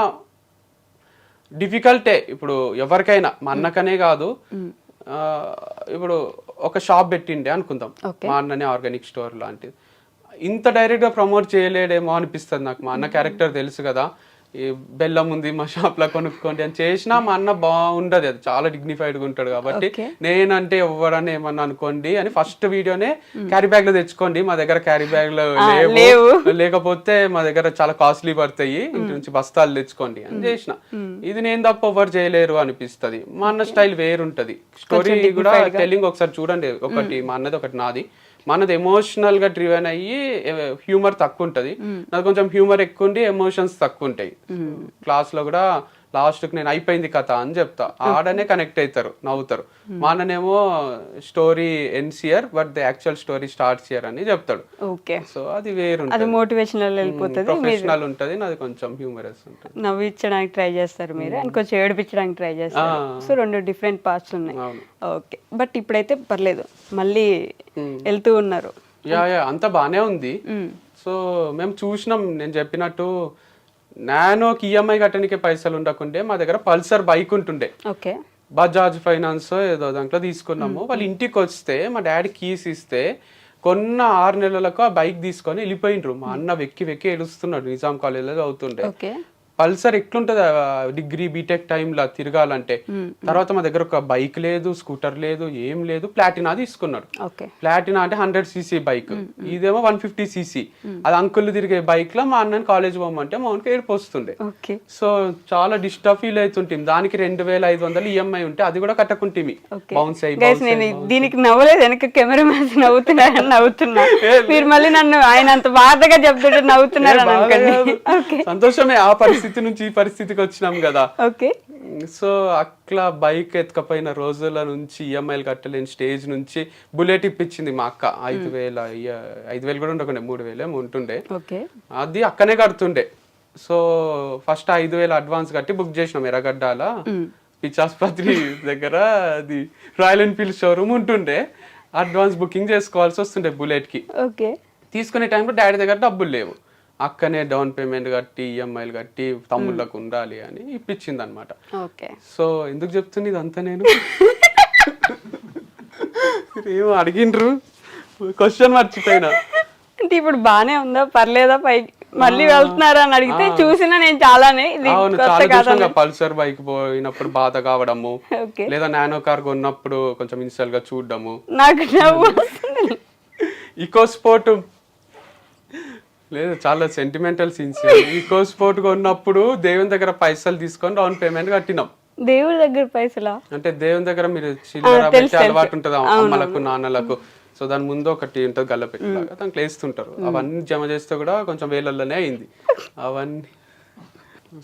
డిఫికల్టే. ఇప్పుడు ఎవరికైనా, మా అన్నకనే కాదు, ఇప్పుడు ఒక షాప్ పెట్టిండే అనుకుందాం, మా అన్ననే ఆర్గానిక్ స్టోర్ లాంటిది. ఇంత డైరెక్ట్ గా ప్రమోట్ చేయలేడేమో అనిపిస్తుంది నాకు. మా అన్న క్యారెక్టర్ తెలుసు కదా, ఈ బెల్లం ఉంది మా షాప్ లో కొనుక్కోండి అని చేసినా మా అన్న బాగుండదు, అది చాలా డిగ్నిఫైడ్ గా ఉంటాడు కాబట్టి నేనంటే ఎవరన్నా ఏమన్నా అనుకోండి అని ఫస్ట్ వీడియోనే క్యారీ బ్యాగ్ లో తెచ్చుకోండి, మా దగ్గర క్యారీ బ్యాగ్ లో లేవు, లేకపోతే మా దగ్గర చాలా కాస్ట్లీ పడతాయి, ఇంటి నుంచి బస్తాలు తెచ్చుకోండి అని చేసిన. ఇది నేను తప్ప ఎవరు చేయలేరు అనిపిస్తది. మా అన్న స్టైల్ వేరుంటది, స్టోరీ కూడా టెల్లింగ్ ఒకసారి చూడండి, ఒకటి మా అన్నది ఒకటి నాది. మనది ఎమోషనల్ గా డ్రివెన్ అయ్యి హ్యూమర్ తక్కువ ఉంటది, నాకు కొంచెం హ్యూమర్ ఎక్కువ ఉండి ఎమోషన్స్ తక్కువ ఉంటాయి. క్లాస్ లో కూడా లాస్ట్ కి నేను అయిపోయింది కథ అని చెప్తా, ఆడనే కనెక్ట్ అవుతారు, నవ్వుతారు. మా అన్ననేమో story ends here but the actual story starts here అని చెప్తాడు. ఓకే, సో అది వేరు, అది మోటివేషనల్ వెళ్ళిపోతుంది, ప్రొఫెషనల్ ఉంటది, నాది కొంచెం హ్యూమరస్ ఉంటుంది. నవ్వించడానికి ట్రై చేస్తారు మీరు, అండ్ కొంచెం ఏడిపించడానికి ట్రై చేస్తారు. సో రెండు డిఫరెంట్ పార్ట్స్ ఉన్నాయి. ఓకే, బట్ ఇప్పుడైతే పర్లేదు, మళ్ళీ వెళ్తూ ఉన్నారు. యా అంతా బానే ఉంది. సో మేము చూసినాం, నేను చెప్పినట్టు నానోకి ఈఎంఐ కట్టడానికి పైసలు ఉండకుండే మా దగ్గర పల్సర్ బైక్ ఉంటుండే, ఓకే, బజాజ్ ఫైనాన్స్ ఏదో దాంట్లో తీసుకున్నాము. వాళ్ళు ఇంటికి వస్తే మా డాడీ కీస్ ఇస్తే కొన్న 6 నెలలకు ఆ బైక్ తీసుకొని వెళ్ళిపోయిండ్రు. మా అన్న వెక్కి వెక్కి ఏడుస్తున్నాడు, నిజాం కాలేజీలో చదువుతుండే. పల్సర్ ఎట్లుంటది డిగ్రీ బీటెక్ టైంలో తిరగాలంటే. తర్వాత మా దగ్గర ఒక బైక్ లేదు, స్కూటర్ లేదు, ఏం లేదు. ప్లాటినా తీసుకున్నాడు. ప్లాటినా అంటే 100cc బైక్, ఇదేమో 150cc. అది అంకుల్ తిరిగే బైక్ లో మా అన్నని కాలేజ్ పోమంటే మా అన్నకి ఏడుపు వస్తుండే. సో చాలా డిస్టర్బ్ ఫీల్ అవుతుంటాం. దానికి 2500 ఈఎంఐ ఉంటే అది కూడా కట్టకుంటేమి బౌన్స్ అయ్యి. దీనికి నవ్వలేదు, వెనక కెమెరా మ్యాన్ నవ్వుతున్నా, మీరు మళ్ళీ నన్ను ఆయన అంత బాధగా చెప్తుంటే నవ్వుతున్నారు. సంతోషమే, ఆ పరిస్థితి నుంచి ఈ పరిస్థితికి వచ్చినాం కదా. ఓకే, సో అట్లా బైక్ ఎత్తుకపోయిన రోజుల నుంచి ఈఎంఐలు కట్టలేని స్టేజ్ నుంచి బుల్లెట్ ఇప్పించింది మా అక్క. 5,000 కూడా ఉండకుండే, 3,000 ఉంటుండే. అది అక్కనే కడుతుండే. సో ఫస్ట్ 5,000 అడ్వాన్స్ కట్టి బుక్ చేసినాం ఎర్రగడ్డాల పిచ్చాసుపత్రి దగ్గర. అది రాయల్ ఎన్ఫీల్డ్ షోరూమ్ ఉంటుండే, అడ్వాన్స్ బుకింగ్ చేసుకోవాల్సి వస్తుండే బుల్లెట్ కి. తీసుకునే టైంలో డాడీ దగ్గర డబ్బులు లేవు, అక్కనే డౌన్ పేమెంట్ కట్టి ఈఎంఐలు కట్టి తమ్ముళ్ళకు ఉండాలి అని ఇప్పించింది అనమాట. సో ఎందుకు చెప్తుంది ఇదంతా, నేను ఏమో అడిగిండ్రు, క్వశ్చన్ మర్చిపోయినా. అంటే ఇప్పుడు బానే ఉందా, పర్లేదా, పైకి మళ్ళీ వెళ్తున్నారా అని అడిగితే చూసినా నేను చాలానే. అవును, చాలా చూసినా. పల్సర్ బైక్ పోయినప్పుడు బాధ కావడము, లేదా నానో కార్ కొన్నప్పుడు కొంచెం ఇన్స్టాల్ గా చూడడము. నాకు ఈకో స్పోర్ట్ లేదు, చాలా సెంటిమెంటల్ సీన్స్. ఈకో స్పోర్ట్ కొన్నప్పుడు దేవుని దగ్గర పైసలు తీసుకొని డౌన్ పేమెంట్ కట్టినాం. దేవుడి దగ్గర పైసలా అంటే దేవుని దగ్గర మీరు చిల్లర పెట్టి అలవాటు ఉంటది అమ్మలకు నాన్నలకు. సో దాని ముందు ఒకటి ఉంటుంది గల్లపెట్టిలాగా, దాంట్లో వేస్తుంటారు. అవన్నీ జమ చేస్తే కూడా కొంచెం వేలల్లోనే అయింది అవన్నీ.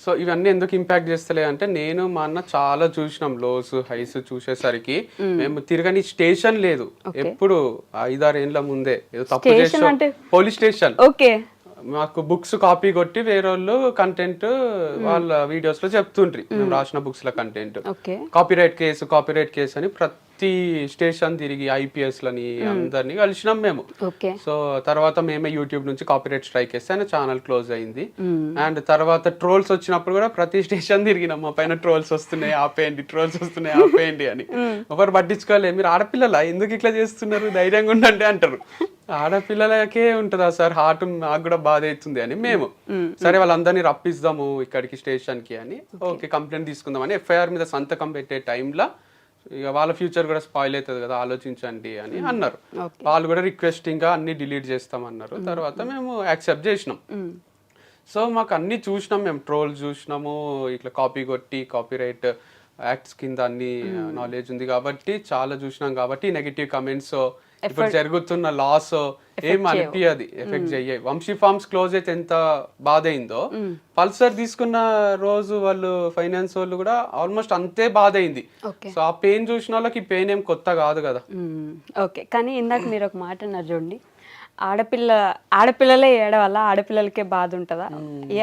సో ఇవన్నీ ఎందుకు ఇంపాక్ట్ చేస్తలే అంటే, నేను మా అన్న చాలా చూసినాం లోస్ హైస్. చూసేసరికి మేము తిరగని స్టేషన్ లేదు. ఎప్పుడు 5-6 ఏళ్ళ ముందే ఏదో తప్పు చేసాం, పోలీస్ స్టేషన్. మాకు బుక్స్ కాపీ కొట్టి వేరే వాళ్ళు కంటెంట్ వాళ్ళ వీడియోస్ లో చెప్తుండ్రి, మేము రాసిన బుక్స్ లో కంటెంట్. కాపీరైట్ కేసు అని ప్రతి స్టేషన్ తిరిగి ఐపీఎస్ లని అందరినీ కలిసినాం మేము. సో తర్వాత మేమే యూట్యూబ్ నుంచి కాపీరైట్ స్ట్రైక్ వేస్తే ఆయన ఛానల్ క్లోజ్ అయింది. అండ్ తర్వాత ట్రోల్స్ వచ్చినప్పుడు కూడా ప్రతి స్టేషన్ తిరిగినాం, మా పైన ట్రోల్స్ వస్తున్నాయి ఆపేయండి, ట్రోల్స్ వస్తున్నాయి ఆపేయండి అని. ఎవరు పట్టించుకోలే, మీరు ఆడపిల్లలా ఎందుకు ఇట్లా చేస్తున్నారు, ధైర్యంగా ఉండండి అంటారు. ఆడపిల్లలకే ఉంటుందా సార్ హార్ట్, నాకు కూడా బాధ అవుతుంది అని మేము సరే వాళ్ళందరినీ రప్పిస్తాము ఇక్కడికి స్టేషన్ కి అని, ఓకే కంప్లైంట్ తీసుకుందాం అని ఎఫ్ఐఆర్ మీద సంతకం పెట్టే టైంలో ఇక వాళ్ళ ఫ్యూచర్ కూడా స్పాయిల్ అవుతుంది కదా, ఆలోచించండి అని అన్నారు. వాళ్ళు కూడా రిక్వెస్టింగ్ గా అన్ని డిలీట్ చేస్తామన్నారు. తర్వాత మేము యాక్సెప్ట్ చేసినాం. సో మాకు అన్ని చూసినాం, మేము ట్రోల్ చూసినాము, ఇట్లా కాపీ కొట్టి కాపీరైట్ యాక్ట్స్ కింద అన్ని నాలెడ్జ్ ఉంది కాబట్టి చాలా చూసినాం. కాబట్టి నెగిటివ్ కమెంట్స్, ఇప్పుడు జరుగుతున్న లాస్ ఏం అనిపించదు, ఎఫెక్ట్ చెయ్యాయి. వంశీ ఫార్మ్స్ క్లోజ్ అయితే ఎంత బాధ అయిందో, పల్సర్ తీసుకున్న రోజు వాళ్ళు ఫైనాన్స్ వాళ్ళు కూడా ఆల్మోస్ట్ అంతే బాధ అయింది. సో ఆ పెయిన్ చూసిన వాళ్ళకి ఈ పెయిన్ ఏం కొత్త కాదు కదా. ఓకే, కానీ ఇందాక మీరు ఒక మాట అన్నారు చూడండి, ఆడపిల్లలే ఏడవల్ల, ఆడపిల్లలకే బాధ ఉంటుందా, ఏ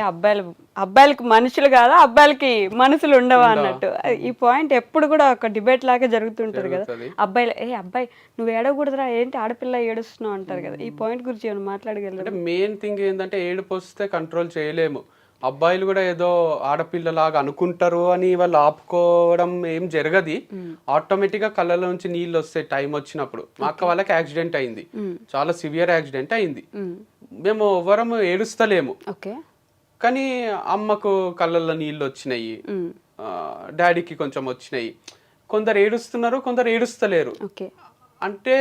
అబ్బాయిలకి మనుషులు కాదా, అబ్బాయిలకి మనసులు ఉండవా అన్నట్టు. ఈ పాయింట్ ఎప్పుడు కూడా ఒక డిబేట్ లాగా జరుగుతుంటది కదా. అబ్బాయి నువ్వు ఏడవకూడదురా, ఏంటి ఆడపిల్ల ఏడుస్తున్నావు అంటారు కదా. ఈ పాయింట్ గురించి ఏమైనా మాట్లాడగలరు? మెయిన్ థింగ్ ఏంటంటే ఏడుపు వస్తే కంట్రోల్ చేయలేము. అబ్బాయిలు కూడా ఏదో ఆడపిల్లలాగా అనుకుంటారు అని వాళ్ళు ఆపుకోవడం ఏం జరగది. ఆటోమేటిక్ గా కళ్ళ నుంచి నీళ్ళు వస్తాయి టైం వచ్చినప్పుడు. మా అక్క వాళ్ళకి యాక్సిడెంట్ అయింది, చాలా సివియర్ యాక్సిడెంట్ అయింది. మేము ఎవరము ఏడుస్తలేము, కానీ అమ్మకు కళ్ళల్లో నీళ్ళు వచ్చినాయి, డాడీకి కొంచెం వచ్చినాయి. కొందరు ఏడుస్తున్నారు, కొందరు ఏడుస్తలేరు. అంటే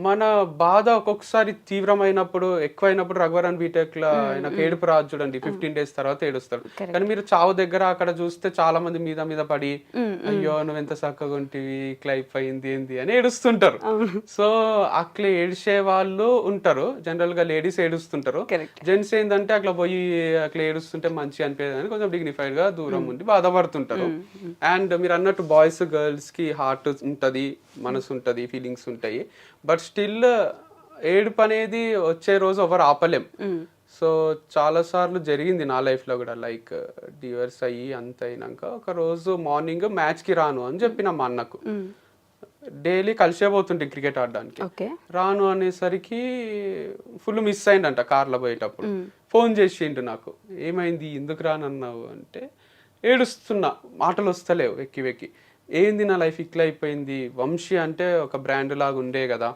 మన బాధ ఒక్కొక్కసారి తీవ్రమైనప్పుడు, ఎక్కువైనప్పుడు రఘువరన్ బీటెక్ లో ఆయనకు ఏడుపు రాదు చూడండి, 15 days తర్వాత ఏడుస్తాడు. కానీ మీరు చావు దగ్గర అక్కడ చూస్తే చాలా మంది మీద పడి అయ్యో నువ్వు ఎంత చక్కగా ఉంటివి, ఇట్లా అయిపోయింది ఏంది అని ఏడుస్తుంటారు. సో అట్లా ఏడిసే వాళ్ళు ఉంటారు, జనరల్ గా లేడీస్ ఏడుస్తుంటారు. జెంట్స్ ఏంటంటే అట్లా పోయి అట్లా ఏడుస్తుంటే మంచి అనిపించదు అని కొంచెం డిగ్నిఫైడ్ గా దూరం ఉండి బాధపడుతుంటారు. అండ్ మీరు అన్నట్టు బాయ్స్ గర్ల్స్ కి హార్ట్ ఉంటది, మనసు ఉంటది, ఫీలింగ్స్ ఉంటాయి. బట్ స్టిల్ ఏడుపు అనేది వచ్చే రోజు ఎవరు ఆపలేం. సో చాలా సార్లు జరిగింది నా లైఫ్ లో కూడా, లైక్ డివర్స్ అయ్యి అంత అయినాక ఒక రోజు మార్నింగ్ మ్యాచ్ కి రాను అని చెప్పిన మా అన్నకు. డైలీ కలిసే పోతుంటే క్రికెట్ ఆడడానికి, రాను అనేసరికి ఫుల్ మిస్ అయిందంట కార్లో పోయేటప్పుడు. ఫోన్ చేసిండు నాకు, ఏమైంది ఎందుకు రానన్నావు అంటే, ఏడుస్తున్నా, మాటలు వస్తలేవు వెక్కి వెక్కి. ఏంది నా లైఫ్ ఇట్లా అయిపోయింది. వంశీ అంటే ఒక బ్రాండ్ లాగా ఉండే కదా,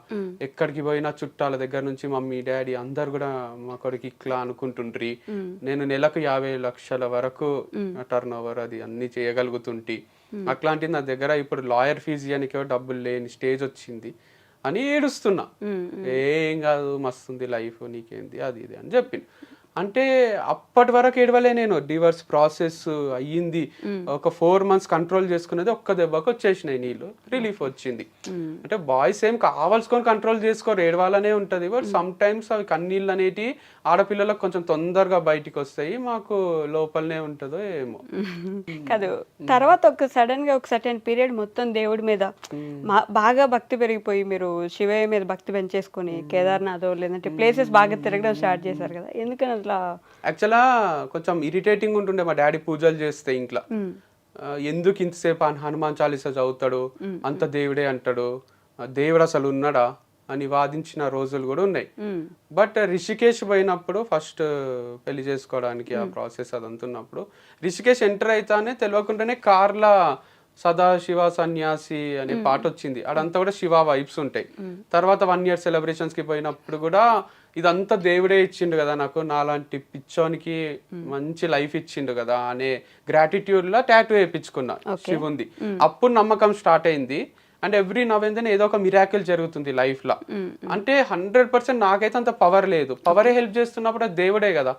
ఎక్కడికి పోయినా చుట్టాల దగ్గర నుంచి మమ్మీ డాడీ అందరు కూడా మా కొడుకు ఇట్లా అనుకుంటుండ్రి. నేను నెలకు 50 లక్షల వరకు టర్న్ ఓవర్ అది అన్ని చేయగలుగుతుంటి, అట్లాంటిది నా దగ్గర ఇప్పుడు లాయర్ ఫీజు ఇవ్వడానికి డబ్బులు లేని స్టేజ్ వచ్చింది అని ఏడుస్తున్నా. ఏం కాదు, మస్తుంది లైఫ్, నీకేంది అది ఇది అని చెప్పింది. అంటే అప్పటి వరకు ఏడవలే నేను. డివర్స్ ప్రాసెస్ అయ్యింది, ఒక 4 months కంట్రోల్ చేసుకునేది ఒక్క దెబ్బకి వచ్చేసినాయి నీళ్ళు, రిలీఫ్ వచ్చింది. అంటే బాయ్స్ ఏం కావాల్సుకొని కంట్రోల్ చేసుకోరు, ఏడవాలనే ఉంటది. బట్ సమ్ టైమ్స్ అవి కన్నీళ్ళు అనేటి ఆడపిల్లలకు కొంచెం తొందరగా బయటికి వస్తాయి, మాకు లోపలనే ఉంటుందో ఏమో. కాదు, తర్వాత ఒక సడన్ గా ఒక సర్టెన్ పీరియడ్ మొత్తం దేవుడి మీద బాగా భక్తి పెరిగిపోయి మీరు శివయ్య మీద భక్తి పెంచేసుకుని కేదార్నాథ్ లేదంటే ప్లేసెస్ బాగా తిరగడం స్టార్ట్ చేశారు కదా, ఎందుకని అట్లా? యాక్చువల్గా కొంచెం ఇరిటేటింగ్ ఉంటుండే మా డాడీ పూజలు చేస్తే ఇంట్లో. ఎందుకు ఇంతసేపు హనుమాన్ చాలీసా చదువుతాడు, అంత దేవుడే అంటాడు, దేవుడు అసలు ఉన్నాడా అని వాదించిన రోజులు కూడా ఉన్నాయి. బట్ రిషికేష్ పోయినప్పుడు ఫస్ట్ పెళ్లి చేసుకోవడానికి ఆ ప్రాసెస్ అదంతా ఉన్నప్పుడు, రిషికేష్ ఎంటర్ అయితానే తెలియకుండానే కార్ల సదాశివ సన్యాసి అనే పాట వచ్చింది. అడంతా కూడా శివ వైబ్స్ ఉంటాయి. తర్వాత 1 year సెలబ్రేషన్స్ కి పోయినప్పుడు కూడా ఇదంతా దేవుడే ఇచ్చిండు కదా నాకు, నాలాంటి పిచ్చోనికి మంచి లైఫ్ ఇచ్చిండు కదా అనే గ్రాటిట్యూడ్ లా టాటూ వేయించుకున్నా శివుంది. అప్పుడు నమ్మకం స్టార్ట్ అయింది. అండ్ ఎవ్రీ నవ్వేందని ఏదో ఒక మిరాకిల్ జరుగుతుంది లైఫ్ లో. అంటే 100% నాకైతే అంత పవర్ లేదు, పవరే హెల్ప్ చేస్తున్నప్పుడు అది దేవుడే కదా.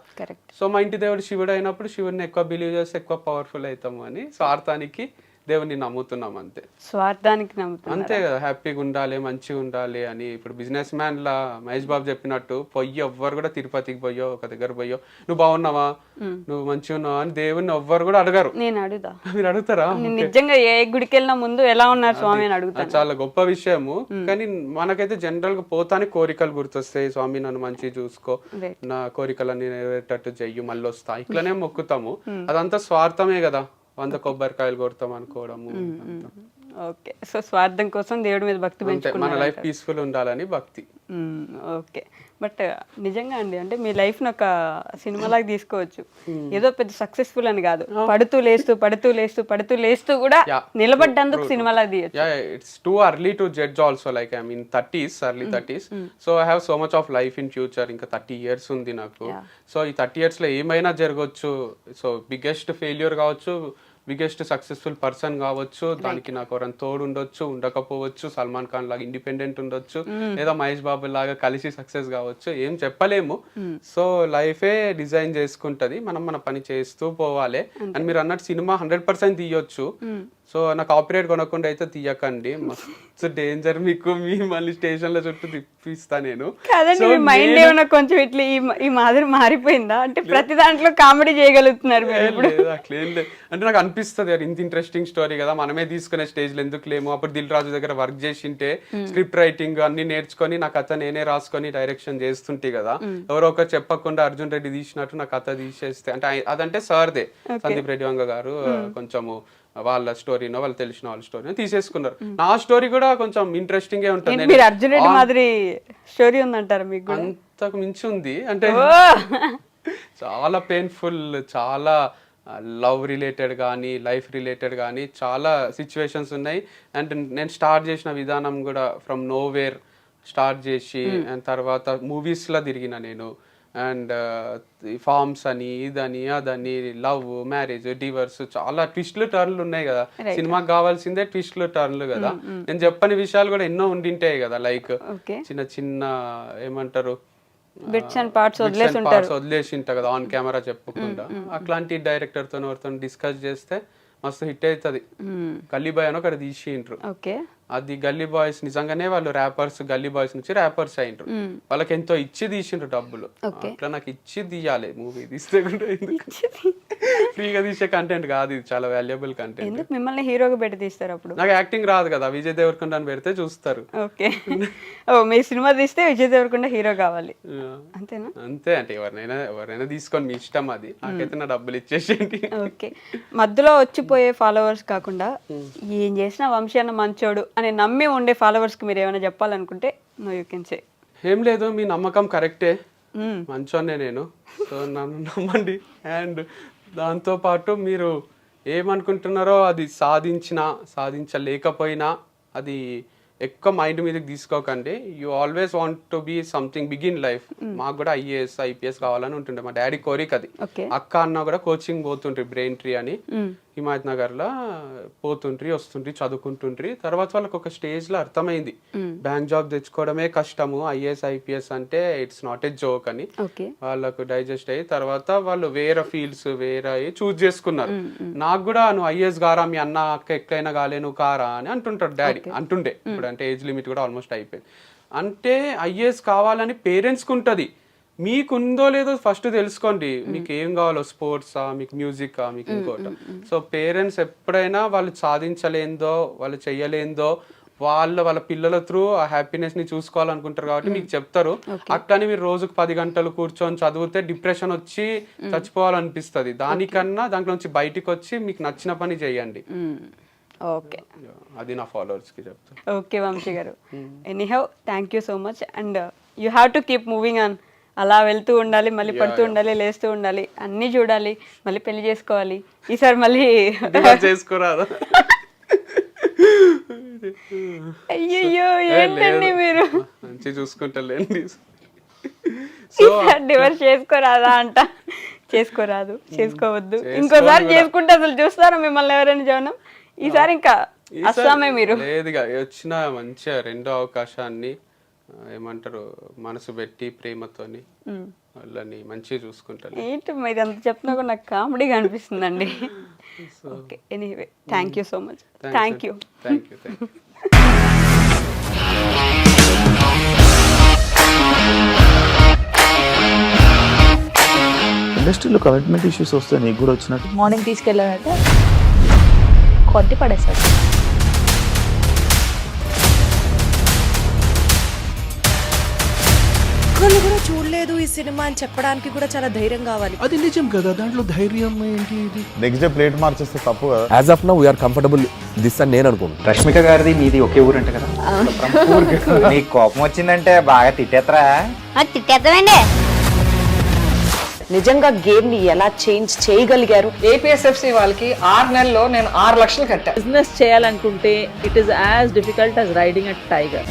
సో మా ఇంటి దేవుడు శివుడు అయినప్పుడు శివుడిని ఎక్కువ బిలీవ్ చేస్తే ఎక్కువ పవర్ఫుల్ అవుతాము అని స్వార్థానికి దేవుని నమ్ముతున్నాం అంతే. స్వార్థానికి నమ్ముతున్నాం అంతే కదా, హ్యాపీగా ఉండాలి, మంచిగా ఉండాలి అని. ఇప్పుడు బిజినెస్ మ్యాన్ లా మహేష్ బాబు చెప్పినట్టు పొయ్యి ఎవ్వరు కూడా తిరుపతికి పోయో ఒక దగ్గర పోయో నువ్వు బాగున్నావా, నువ్వు మంచిగా ఉన్నావా అని దేవుని ఎవ్వరు కూడా అడగరు. నేను అడుగుతా, మీరు అడుగుతారా? నిజంగా ఏ గుడికి వెళ్ళిన ముందు ఎలా ఉన్నారు స్వామి అని అడుగుతా. చాలా గొప్ప విషయము. కానీ మనకైతే జనరల్ గా పోతానే కోరికలు గుర్తొస్తాయి. స్వామి నన్ను మంచిగా చూసుకో, నా కోరికలన్నీ నెరవేరేటట్టు చెయ్యి, మళ్ళీ వస్తా, ఇట్లనే మొక్కుతాము. అదంతా స్వార్థమే కదా, 100 కొబ్బరికాయలు కొడతాం అనుకోవడము. ఓకే, సో స్వార్థం కోసం దేవుడి మీద భక్తి పెంచుకున్నారు, మన లైఫ్ పీస్ఫుల్ ఉండాలని భక్తి. ఓకే, బట్ నిజంగా అండి, అంటే మీ లైఫ్ ని ఒక సినిమా లాగా తీసుకోవచ్చు. ఏదో పెద్ద సక్సెస్ఫుల్ అని కాదు, పడుతూ లేస్తూ పడుతూ లేస్తూ పడుతూ లేస్తూ కూడా నిలబడ్డందుకు సినిమా లాగా తీయచ్చు. It's too early to judge also, like I mean 30s, early 30s. So I have so much of life in future. ఇంకా 30 years ఉంది నాకు. సో ఈ 30 years లో ఏమైనా జరగవచ్చు. సో బిగ్గెస్ట్ ఫెయిల్యూర్ కావచ్చు, బిగ్గెస్ట్ సక్సెస్ఫుల్ పర్సన్ కావచ్చు, దానికి నాకు ఎవరైనా తోడు ఉండొచ్చు, ఉండకపోవచ్చు. సల్మాన్ ఖాన్ లాగా ఇండిపెండెంట్ ఉండొచ్చు, లేదా మహేష్ బాబు లాగా కలిసి సక్సెస్ కావచ్చు, ఏం చెప్పలేము. సో లైఫే డిజైన్ చేసుకుంటది, మనం మన పని చేస్తూ పోవాలి. అండ్ మీరు అన్నట్టు సినిమా 100% తీయొచ్చు. సో నా కాపీరైట్ కొనకుండా అయితే తీయకండి, మస్తు డేంజర్ మీకు. మళ్ళీ స్టేషన్ లో చుట్టూ తిప్పిస్తా నేను. మైండ్ ఏమైనా కొంచెం ఇట్లా ఈ మాదిరి మారిపోయిందా? అంటే ప్రతి దాంట్లో కామెడీ చేయగలుగుతున్నారు అట్లేం లేదు. అంటే నాకు అనిపిస్తుంది ఇంత ఇంట్రెస్టింగ్ స్టోరీ కదా, మనమే తీసుకునే స్టేజ్ లో ఎందుకు లేము. అప్పుడు దిల్ రాజు దగ్గర వర్క్ చేసింటే స్క్రిప్ట్ రైటింగ్ అన్ని నేర్చుకొని నా కథ నేనే రాసుకొని డైరెక్షన్ చేస్తుంటే కదా, ఎవరో ఒకరు చెప్పకుండా అర్జున్ రెడ్డి తీసినట్టు నా కథ తీసేస్తే, అంటే అదంటే సార్దే, సందీప్ రెడ్డి వంగ గారు కొంచెము వాళ్ళ స్టోరీనో వాళ్ళు తెలిసిన వాళ్ళ స్టోరీనో తీసేసుకున్నారు. నా స్టోరీ కూడా కొంచెం ఇంట్రెస్టింగ్ గా ఉంటుంది. అర్జున్ రెడ్డి మాదిరి స్టోరీ ఉందంటారు మీకు? అంతకు మించి ఉంది. అంటే చాలా పెయిన్ఫుల్, చాలా లవ్ రిలేటెడ్ కానీ లైఫ్ రిలేటెడ్ కానీ చాలా సిచ్యువేషన్స్ ఉన్నాయి. అండ్ నేను స్టార్ట్ చేసిన విధానం కూడా ఫ్రమ్ నోవేర్ స్టార్ట్ చేసి, అండ్ తర్వాత మూవీస్లో తిరిగిన నేను. అండ్ ఫార్మ్స్ అని ఇదని అదని లవ్ మ్యారేజ్ డివర్స్ చాలా ట్విస్ట్లు టర్న్లు ఉన్నాయి కదా. సినిమాకి కావాల్సిందే ట్విస్ట్లు టర్న్లు కదా. నేను చెప్పని విషయాలు కూడా ఎన్నో ఉండింటాయి కదా, లైక్ చిన్న చిన్న ఏమంటారు బిట్స్ అండ్ పార్ట్స్ వదిలేసి ఉంటా కదా ఆన్ కెమెరా చెప్పకుండా. అట్లాంటి డైరెక్టర్ తో ఎవరితో డిస్కస్ చేస్తే మస్తు హిట్ అవుతుంది. గల్లీ బాయ్ అని ఒకటి తీసిండ్రు. అది గల్లీ బాయ్స్ నిజంగానే వాళ్ళు ర్యాపర్స్, గల్లీ బాయ్స్ నుంచి ర్యాపర్స్ అయిండ్రు. వాళ్ళకి ఎంతో ఇచ్చి తీసిండ్రు డబ్బులు. అట్లా నాకు ఇచ్చి తీయాలి మూవీ తీస్తే కూడా. ఫ్రీగా తీసే కంటెంట్ కాదు ఇది, చాలా వాల్యుబుల్ కంటెంట్. మిమ్మల్ని హీరోగా పెట్టి తీస్తారు అప్పుడు? నాకు యాక్టింగ్ రాదు కదా, విజయ్ దేవరకొండ అని పెడితే చూస్తారు. ఓకే, ఓ మీ సినిమా తీస్తే విజయ్ దేవరకొండ హీరో కావాలి అంతేనా? అంతే, అంటే ఎవరైనా తీసుకొని మీ ఇష్టం, అది నాకైతే నా డబ్బులు ఇచ్చేసేయండి. ఓకే, మధ్యలో వచ్చిపోయే ఫాలోవర్స్ కాకుండా ఏం చేసినా వంశీ అన్న మంచోడు అని నమ్మి ఉండే ఫాలోవర్స్ కి మీరు ఏమైనా చెప్పాలనుకుంటే నో యూ కెన్ సే. ఏం లేదు, మీ నమ్మకం కరెక్టే, మంచోనే నేను, సో నన్ను నమ్మండి. అండ్ దాంతోపాటు మీరు ఏమనుకుంటున్నారో అది సాధించలేకపోయినా అది ఎక్కువ మైండ్ మీదకి తీసుకోకండి. You always want to be something big in life. మాకు కూడా IAS IPS కావాలని ఉంటుండే, మా డాడీ కోరిక అది. అక్క అన్న కూడా కోచింగ్ పోతుండ్రి, బ్రెయిన్ ట్రీ అని హిమాయత్ నగర్ లో పోతుండ్రి వస్తుండ్రి చదువుకుంటుండ్రి. తర్వాత వాళ్ళకి ఒక స్టేజ్ లో అర్థమైంది బ్యాంక్ జాబ్ తెచ్చుకోవడమే కష్టము, IAS IPS అంటే ఇట్స్ నాట్ ఏ జోక్ అని వాళ్ళకు డైజెస్ట్ అయ్యి తర్వాత వాళ్ళు వేరే ఫీల్డ్స్ వేరే చూస్ చేసుకున్నారు. నాకు కూడా నువ్వు IAS గారా, మీ అన్న అక్క ఎక్కడైనా కాలే నువ్వు కారా అని అంటుంటాడు డాడీ, అంటుండే. ఇప్పుడు అంటే ఏజ్ లిమిట్ కూడా ఆల్మోస్ట్ అయిపోయింది. అంటే IAS కావాలని పేరెంట్స్కి ఉంటుంది, మీకుందో లేదో ఫస్ట్ తెలుసుకోండి. మీకు ఏం కావాలో, స్పోర్ట్సా, మీకు మ్యూజికా, మీకు ఇంకోట. సో పేరెంట్స్ ఎప్పుడైనా వాళ్ళు సాధించలేందో, వాళ్ళు చెయ్యలేందో, వాళ్ళ పిల్లల త్రూ ఆ హ్యాపీనెస్ ని చూసుకోవాలనుకుంటారు కాబట్టి మీకు చెప్తారు. అట్లని మీరు రోజుకు 10 గంటలు కూర్చొని చదివితే డిప్రెషన్ వచ్చి చచ్చిపోవాలనిపిస్తుంది. దానికన్నా దాంట్లోంచి బయటికి వచ్చి మీకు నచ్చిన పని చేయండి. ఓకే, అది నా ఫాలోవర్స్ కి చెప్తాను. ఓకే వంశీ గారు, anyhow thank you so much. And you have to keep moving on. అలా వెళ్తూ ఉండాలి, మళ్ళీ పడుతూ ఉండాలి, లేస్తూ ఉండాలి, అన్నీ చూడాలి, మళ్ళీ పెళ్లి చేసుకోవాలి. ఈసారి మళ్ళీ చేసుకోరాదు. అయ్యయ్యో ఏంటండి మీరు, మంచి చూసుకుంటలేండి. డివర్స్ చేసుకోరాదా అంట? చేసుకోరాదు, చేసుకోవద్దు. ఇంకోసారి చేసుకుంటే అసలు చూస్తారా మిమ్మల్ని ఎవరైనా జనం? ఈసారి ఇంకా అస్సామే మీరు. లేదుగా, వచ్చిన మంచిగా రెండో అవకాశాన్ని ఏమంటారు మనసు పెట్టి ప్రేమతోని వాళ్ళని మంచిగా చూసుకుంటాను. ఏంటి మీరు అంత చెప్తున్నా కూడా నాకు కామెడీగా అనిపిస్తుందండి. Okay, anyway thank you so much. Thank you. ఇండస్ట్రీలో కమిట్మెంట్ ఇష్యూస్ వస్తే నీకు కూడా వచ్చినట్టు? మార్నింగ్ తీసుకెళ్ళానంటే కొట్టి పడేసాడు. ఒక్కళ్ళు కూడా చూడలేదు ఈ సినిమా అని చెప్పడానికి కూడా చాలా ధైర్యం కావాలి. అది నిజం కదా, దాంట్లో ధైర్యం ఏంటి? ఇది నెక్స్ట్ డే ప్లేట్ మార్చేస్తే తప్పు కదా. As of now we're comfortable this అని నేను అనుకుంటున్నాను. రష్మిక గారిది మీది ఒకే ఊరు అంట కదా? నీకు కోపం వచ్చిందంటే బాగా తిట్టేత్తరా? తిట్టేద్దామండి. నిజంగా గేమ్ ని ఎలా చేంజ్ చేయగలిగారు? APSFC వాళ్ళకి 6 నెలల్లో నేను 6 లక్షలు కట్టా. బిజినెస్ చేయాలనుకుంటే it is as difficult as riding a tiger.